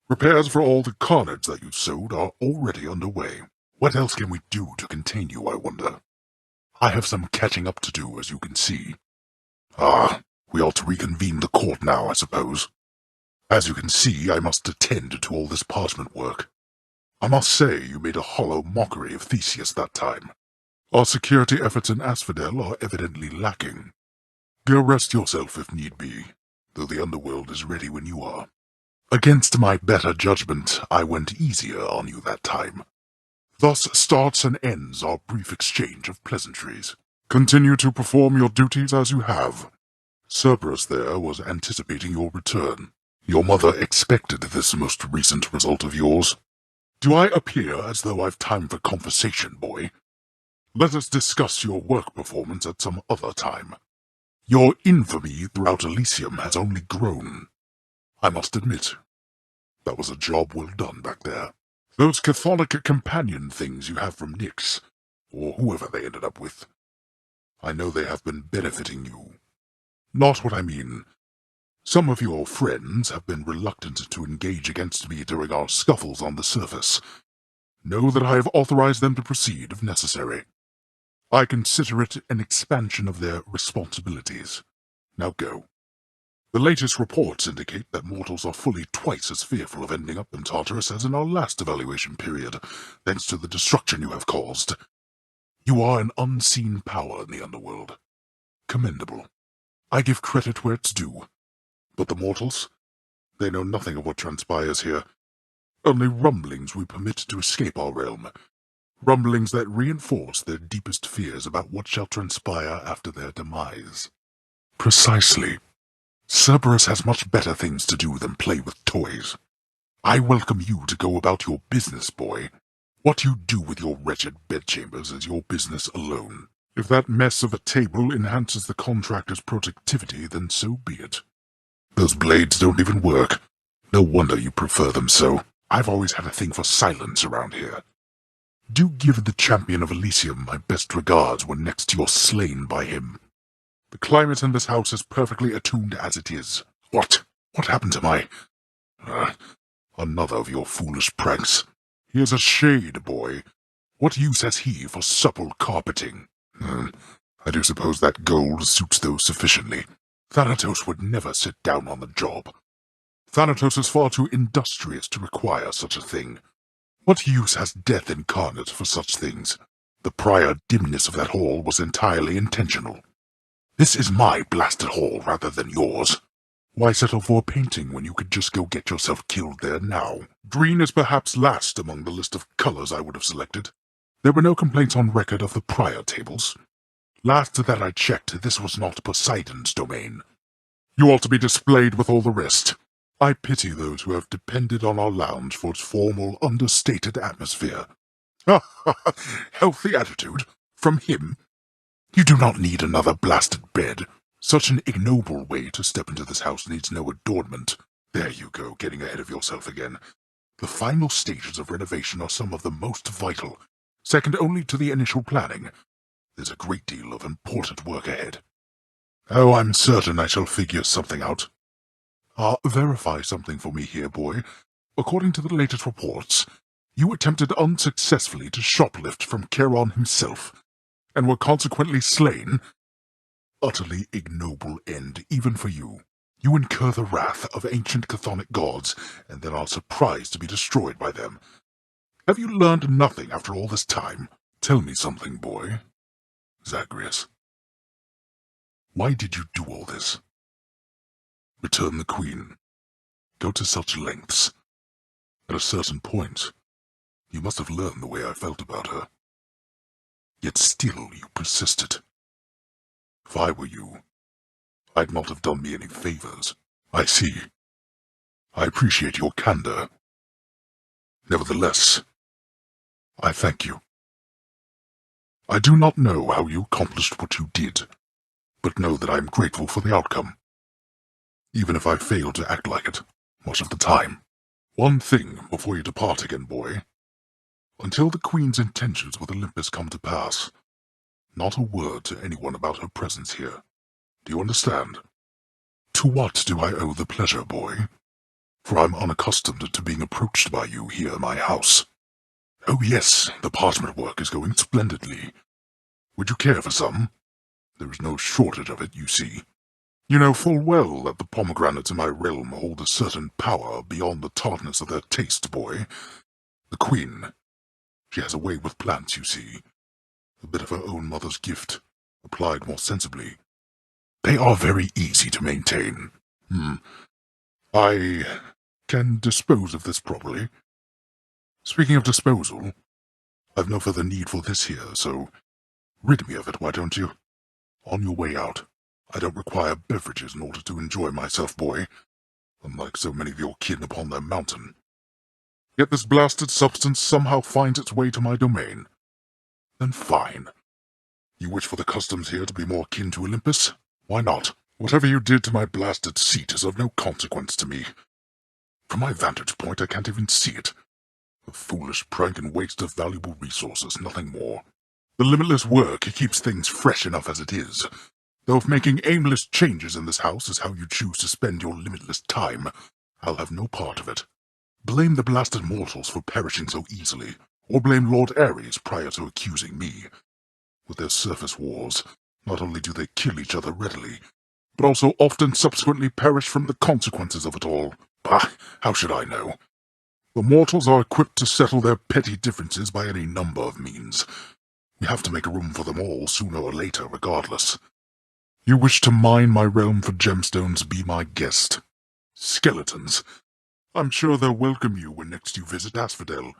[SPEAKER 1] Repairs for all the carnage that you sowed are already underway. What else can we do to contain you, I wonder? I have some catching up to do, as you can see. We ought to reconvene the court now, I suppose. As you can see, I must attend to all this parchment work. I must say you made a hollow mockery of Theseus that time. Our security efforts in Asphodel are evidently lacking. Go rest yourself if need be, though the underworld is ready when you are. Against my better judgment, I went easier on you that time. Thus starts and ends our brief exchange of pleasantries. Continue to perform your duties as you have. Cerberus there was anticipating your return. Your mother expected this most recent result of yours. Do I appear as though I've time for conversation, boy? Let us discuss your work performance at some other time. Your infamy throughout Elysium has only grown. I must admit, that was a job well done back there. Those chthonic companion things you have from Nyx, or whoever they ended up with, I know they have been benefiting you. Not what I mean. Some of your friends have been reluctant to engage against me during our scuffles on the surface. Know that I have authorized them to proceed if necessary. I consider it an expansion of their responsibilities. Now go. The latest reports indicate that mortals are fully twice as fearful of ending up in Tartarus as in our last evaluation period, thanks to the destruction you have caused. You are an unseen power in the underworld. Commendable. I give credit where it's due. But the mortals? They know nothing of what transpires here. Only rumblings we permit to escape our realm. Rumblings that reinforce their deepest fears about what shall transpire after their demise. Precisely. Cerberus has much better things to do than play with toys. I welcome you to go about your business, boy. What you do with your wretched bedchambers is your business alone. If that mess of a table enhances the contractor's productivity, then so be it. Those blades don't even work. No wonder you prefer them so. I've always had a thing for silence around here. Do give the champion of Elysium my best regards when next you're slain by him. The climate in this house is perfectly attuned as it is. What? What happened to my... Another of your foolish pranks. Here's a shade, boy. What use has he for supple carpeting? I do suppose that gold suits those sufficiently. Thanatos would never sit down on the job. Thanatos is far too industrious to require such a thing. What use has death incarnate for such things? The prior dimness of that hall was entirely intentional. This is my blasted hall rather than yours. Why settle for a painting when you could just go get yourself killed there now? Green is perhaps last among the list of colors I would have selected. There were no complaints on record of the prior tables. Last that I checked, this was not Poseidon's domain. You ought to be displayed with all the rest. I pity those who have depended on our lounge for its formal, understated atmosphere. Healthy attitude? From him? You do not need another blasted bed. Such an ignoble way to step into this house needs no adornment. There you go, getting ahead of yourself again. The final stages of renovation are some of the most vital, second only to the initial planning. There's a great deal of important work ahead. Oh, I'm certain I shall figure something out. Verify something for me here, boy. According to the latest reports, you attempted unsuccessfully to shoplift from Charon himself, and were consequently slain. Utterly ignoble end, even for you. You incur the wrath of ancient chthonic gods, and then are surprised to be destroyed by them. Have you learned nothing after all this time? Tell me something, boy. Zagreus. Why did you do all this? Return the queen. Go to such lengths. At a certain point, you must have learned the way I felt about her. Yet still you persisted. If I were you, I'd not have done me any favors. I see. I appreciate your candor. Nevertheless, I thank you. I do not know how you accomplished what you did, but know that I am grateful for the outcome, even if I failed to act like it much of the time. One thing before you depart again, boy. Until the Queen's intentions with Olympus come to pass, not a word to anyone about her presence here. Do you understand? To what do I owe the pleasure, boy? For I'm unaccustomed to being approached by you here in my house. Oh yes, the parchment work is going splendidly. Would you care for some? There is no shortage of it, you see. You know full well that the pomegranates in my realm hold a certain power beyond the tartness of their taste, boy. The Queen, she has a way with plants, you see. A bit of her own mother's gift, applied more sensibly. They are very easy to maintain. I can dispose of this properly. Speaking of disposal, I've no further need for this here, so rid me of it, why don't you? On your way out. I don't require beverages in order to enjoy myself, boy, unlike so many of your kin upon their mountain. Yet this blasted substance somehow finds its way to my domain. Then fine. You wish for the customs here to be more akin to Olympus? Why not? Whatever you did to my blasted seat is of no consequence to me. From my vantage point, I can't even see it. A foolish prank and waste of valuable resources, nothing more. The limitless work keeps things fresh enough as it is. Though if making aimless changes in this house is how you choose to spend your limitless time, I'll have no part of it. Blame the blasted mortals for perishing so easily, or blame Lord Ares prior to accusing me. With their surface wars, not only do they kill each other readily, but also often subsequently perish from the consequences of it all. Bah, how should I know? The mortals are equipped to settle their petty differences by any number of means. We have to make room for them all sooner or later, regardless. You wish to mine my realm for gemstones, be my guest. Skeletons. I'm sure they'll welcome you when next you visit Asphodel.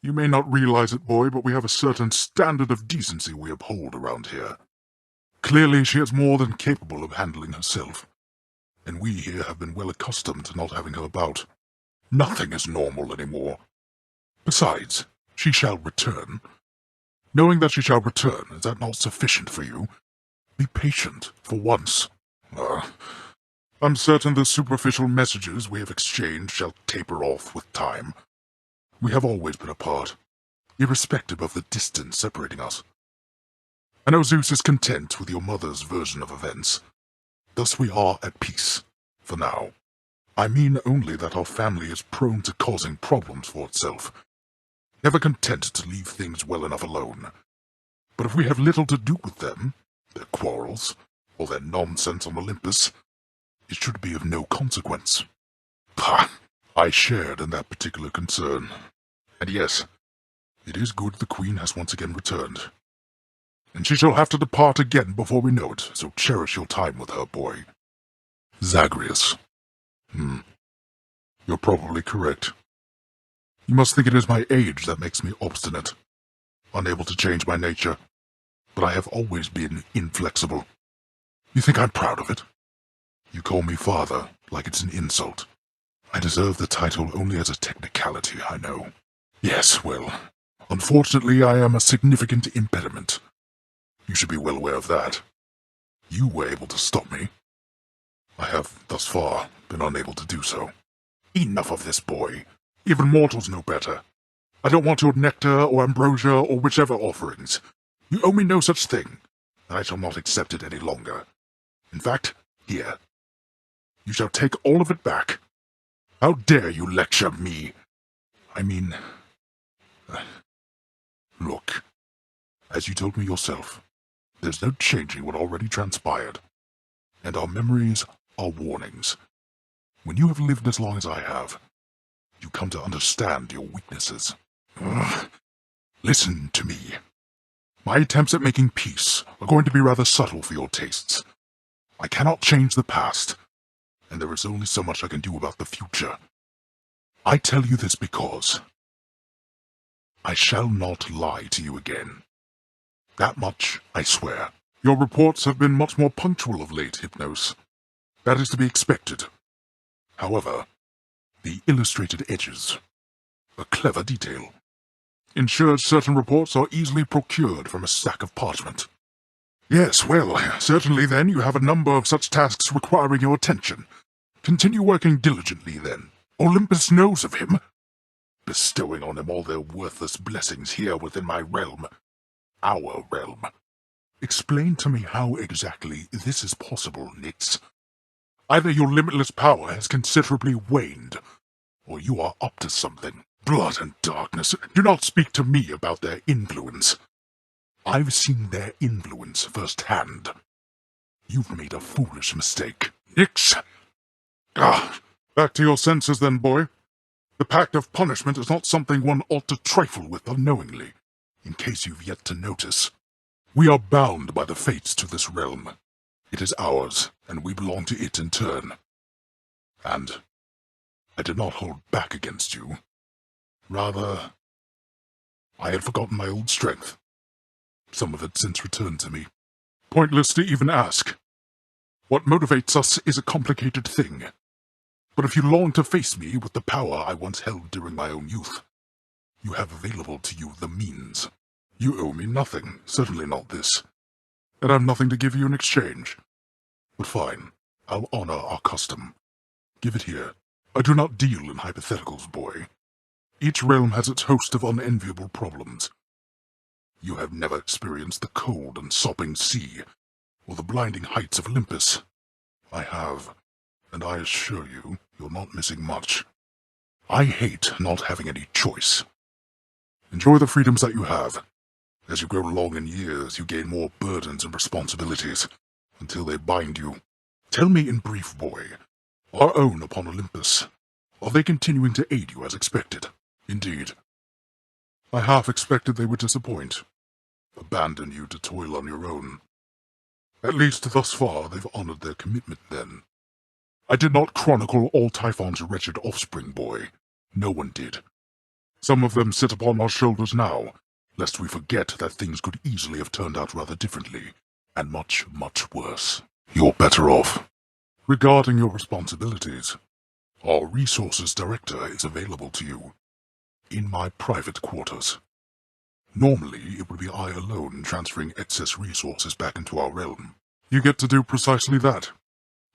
[SPEAKER 1] You may not realize it, boy, but we have a certain standard of decency we uphold around here. Clearly she is more than capable of handling herself, and we here have been well accustomed to not having her about. Nothing is normal anymore. Besides, she shall return. Knowing that she shall return, is that not sufficient for you? Be patient, for once. I'm certain the superficial messages we have exchanged shall taper off with time. We have always been apart, irrespective of the distance separating us. I know Zeus is content with your mother's version of events. Thus we are at peace, for now. I mean only that our family is prone to causing problems for itself, never content to leave things well enough alone. But if we have little to do with them, their quarrels, or their nonsense on Olympus, it should be of no consequence. Pah! I shared in that particular concern. And yes, it is good the Queen has once again returned. And she shall have to depart again before we know it, so cherish your time with her, boy. Zagreus. You're probably correct. You must think it is my age that makes me obstinate, unable to change my nature, but I have always been inflexible. You think I'm proud of it? You call me father, like it's an insult. I deserve the title only as a technicality, I know. Yes, well, unfortunately I am a significant impediment. You should be well aware of that. You were able to stop me. I have, thus far, been unable to do so. Enough of this, boy. Even mortals know better. I don't want your nectar or ambrosia or whichever offerings. You owe me no such thing, and I shall not accept it any longer. In fact, here. You shall take all of it back. How dare you lecture me? I mean... Look, as you told me yourself, there's no changing what already transpired. And our memories are warnings. When you have lived as long as I have, you come to understand your weaknesses. Listen to me. My attempts at making peace are going to be rather subtle for your tastes. I cannot change the past, and there is only so much I can do about the future. I tell you this because I shall not lie to you again. That much I swear. Your reports have been much more punctual of late, Hypnos. That is to be expected. However, the illustrated edges, a clever detail, ensures certain reports are easily procured from a stack of parchment. Yes, well, certainly then you have a number of such tasks requiring your attention. Continue working diligently then. Olympus knows of him. Bestowing on him all their worthless blessings here within my realm. Our realm. Explain to me how exactly this is possible, Nix. Either your limitless power has considerably waned, or you are up to something. Blood and darkness, do not speak to me about their influence. I've seen their influence firsthand. You've made a foolish mistake. Nix! Back to your senses then, boy. The pact of punishment is not something one ought to trifle with unknowingly, in case you've yet to notice. We are bound by the fates to this realm. It is ours, and we belong to it in turn. And I did not hold back against you. Rather, I had forgotten my old strength. Some of it since returned to me. Pointless to even ask. What motivates us is a complicated thing. But if you long to face me with the power I once held during my own youth, you have available to you the means. You owe me nothing, certainly not this. And I've nothing to give you in exchange. But fine, I'll honor our custom. Give it here. I do not deal in hypotheticals, boy. Each realm has its host of unenviable problems. You have never experienced the cold and sopping sea, or the blinding heights of Olympus. I have, and I assure you, you're not missing much. I hate not having any choice. Enjoy the freedoms that you have. As you grow long in years, you gain more burdens and responsibilities, until they bind you. Tell me in brief, boy, our own upon Olympus, are they continuing to aid you as expected? Indeed. I half expected they would disappoint, abandon you to toil on your own. At least thus far they've honored their commitment then. I did not chronicle all Typhon's wretched offspring, boy. No one did. Some of them sit upon our shoulders now, lest we forget that things could easily have turned out rather differently, and much, much worse. You're better off. Regarding your responsibilities, our resources director is available to you, in my private quarters. Normally, it would be I alone transferring excess resources back into our realm. You get to do precisely that.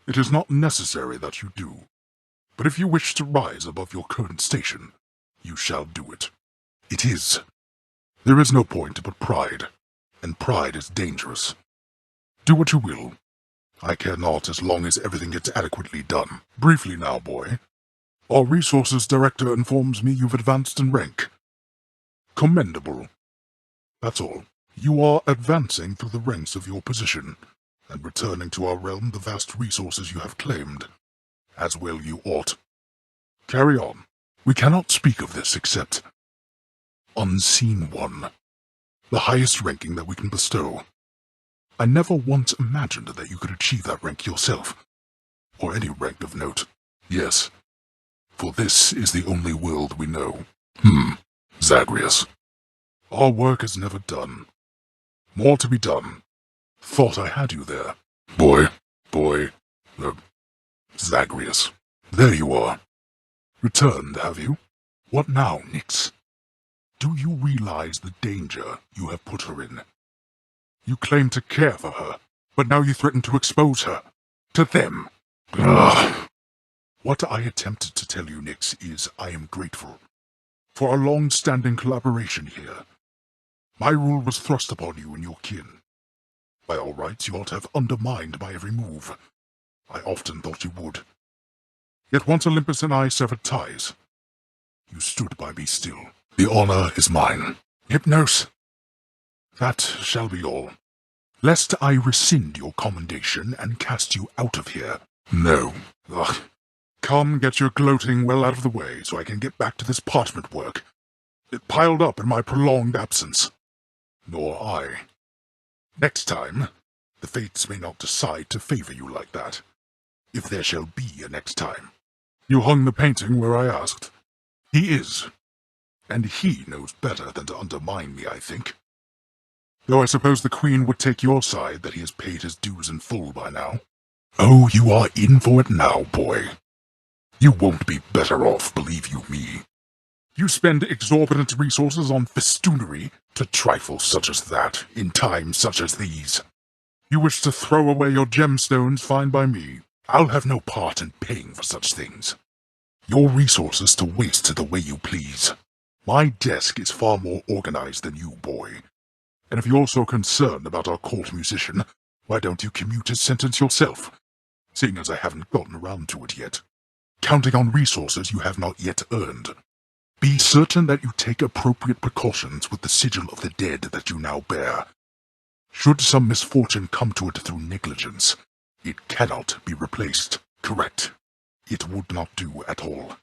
[SPEAKER 1] It is not necessary that you do, but if you wish to rise above your current station, you shall do it. It is. There is no point but pride, and pride is dangerous. Do what you will. I care not as long as everything gets adequately done. Briefly now, boy. Our resources director informs me you've advanced in rank. Commendable. That's all. You are advancing through the ranks of your position, and returning to our realm the vast resources you have claimed. As well you ought. Carry on. We cannot speak of this except Unseen One, the highest ranking that we can bestow. I never once imagined that you could achieve that rank yourself, or any rank of note. Yes, for this is the only world we know. Zagreus. Our work is never done. More to be done. Thought I had you there. Boy, Zagreus. There you are. Returned, have you? What now, Nyx? Do you realize the danger you have put her in? You claim to care for her, but now you threaten to expose her. To them. Ugh. What I attempted to tell you, Nyx, is I am grateful for our long-standing collaboration here. My rule was thrust upon you and your kin. By all rights, you ought to have undermined my every move. I often thought you would. Yet once Olympus and I severed ties, you stood by me still. The honor is mine. Hypnos. That shall be all. Lest I rescind your commendation and cast you out of here. No. Ugh. Come, get your gloating well out of the way so I can get back to this parchment work. It piled up in my prolonged absence. Nor I. Next time, the fates may not decide to favor you like that. If there shall be a next time. You hung the painting where I asked. He is. And he knows better than to undermine me, I think. Though I suppose the Queen would take your side that he has paid his dues in full by now. Oh, you are in for it now, boy. You won't be better off, believe you me. You spend exorbitant resources on festoonery to trifles such as that, in times such as these. You wish to throw away your gemstones, fine by me. I'll have no part in paying for such things. Your resources to waste the way you please. My desk is far more organized than you, boy. And if you're so concerned about our court musician, why don't you commute his sentence yourself? Seeing as I haven't gotten around to it yet. Counting on resources you have not yet earned. Be certain that you take appropriate precautions with the sigil of the dead that you now bear. Should some misfortune come to it through negligence, it cannot be replaced. Correct. It would not do at all.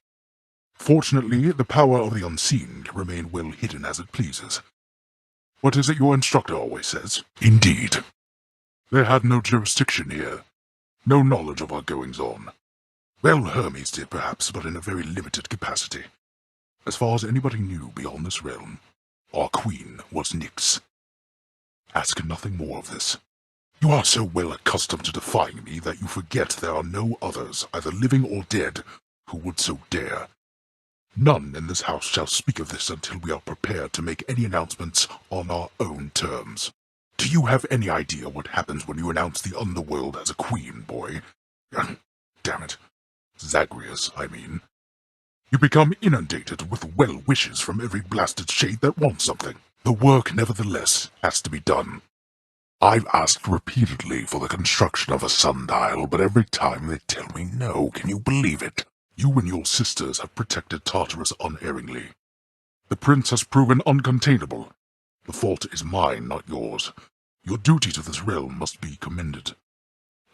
[SPEAKER 1] Fortunately, the power of the unseen can remain well hidden as it pleases. What is it your instructor always says? Indeed. They had no jurisdiction here. No knowledge of our goings-on. Well, Hermes did perhaps, but in a very limited capacity. As far as anybody knew beyond this realm, our queen was Nyx. Ask nothing more of this. You are so well accustomed to defying me that you forget there are no others, either living or dead, who would so dare. None in this house shall speak of this until we are prepared to make any announcements on our own terms. Do you have any idea what happens when you announce the underworld as a queen, boy? Damn it. Zagreus, I mean. You become inundated with well wishes from every blasted shade that wants something. The work, nevertheless, has to be done. I've asked repeatedly for the construction of a sundial, but every time they tell me no. Can you believe it? You and your sisters have protected Tartarus unerringly. The prince has proven uncontainable. The fault is mine, not yours. Your duty to this realm must be commended.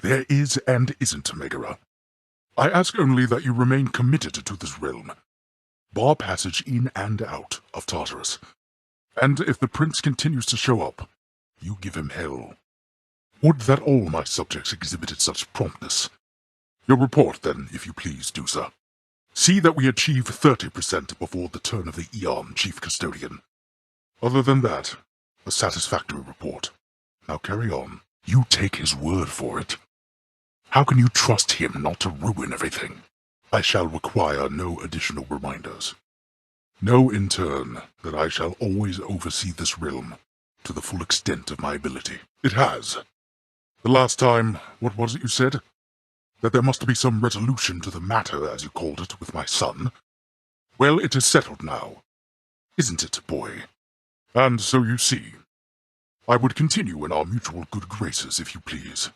[SPEAKER 1] There is and isn't, Megara. I ask only that you remain committed to this realm. Bar passage in and out of Tartarus. And if the prince continues to show up, you give him hell. Would that all my subjects exhibited such promptness. Your report, then, if you please, do, sir. See that we achieve 30% before the turn of the Eon, Chief Custodian. Other than that, a satisfactory report. Now carry on. You take his word for it. How can you trust him not to ruin everything? I shall require no additional reminders. Know, in turn, that I shall always oversee this realm to the full extent of my ability. It has. The last time, what was it you said? That there must be some resolution to the matter, as you called it, with my son. Well, it is settled now. Isn't it, boy? And so you see, I would continue in our mutual good graces, if you please.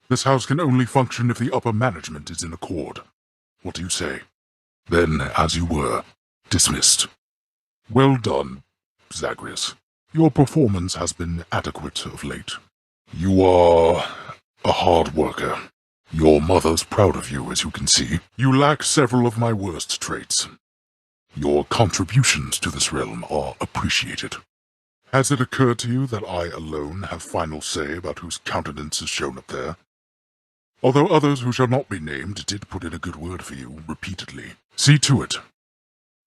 [SPEAKER 1] This house can only function if the upper management is in accord. What do you say? Then, as you were, dismissed. Well done, Zagreus. Your performance has been adequate of late. You are a hard worker. Your mother's proud of you, as you can see. You lack several of my worst traits. Your contributions to this realm are appreciated. Has it occurred to you that I alone have final say about whose countenance is shown up there? Although others who shall not be named did put in a good word for you repeatedly. See to it.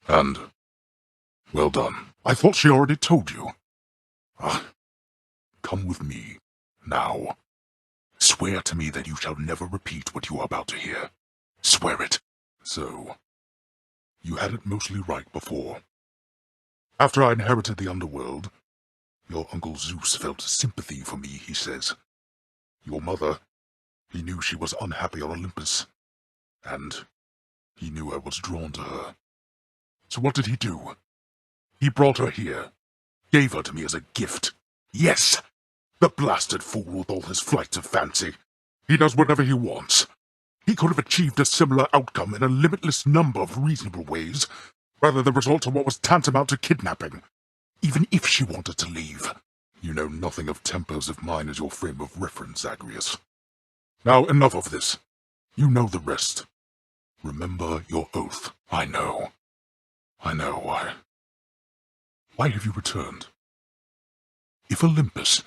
[SPEAKER 1] And, well done. I thought she already told you. Come with me, now. Swear to me that you shall never repeat what you are about to hear. Swear it. So, you had it mostly right before. After I inherited the underworld, your Uncle Zeus felt sympathy for me, he says. Your mother, he knew she was unhappy on Olympus, and he knew I was drawn to her. So what did he do? He brought her here, gave her to me as a gift. Yes! The blasted fool with all his flights of fancy. He does whatever he wants. He could have achieved a similar outcome in a limitless number of reasonable ways, rather the result of what was tantamount to kidnapping, even if she wanted to leave. You know nothing of tempers if mine is your frame of reference, Zagreus. Now enough of this. You know the rest. Remember your oath. I know. Why have you returned? If Olympus,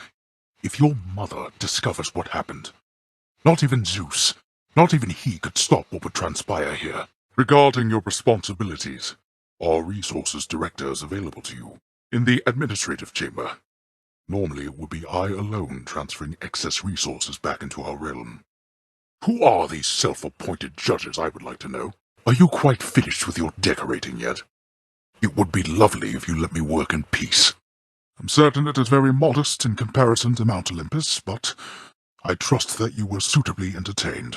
[SPEAKER 1] if your mother discovers what happened, not even Zeus, not even he could stop what would transpire here. Regarding your responsibilities, are resources directors available to you? In the administrative chamber. Normally it would be I alone transferring excess resources back into our realm. Who are these self-appointed judges, I would like to know? Are you quite finished with your decorating yet? It would be lovely if you let me work in peace. I'm certain it is very modest in comparison to Mount Olympus, but I trust that you were suitably entertained.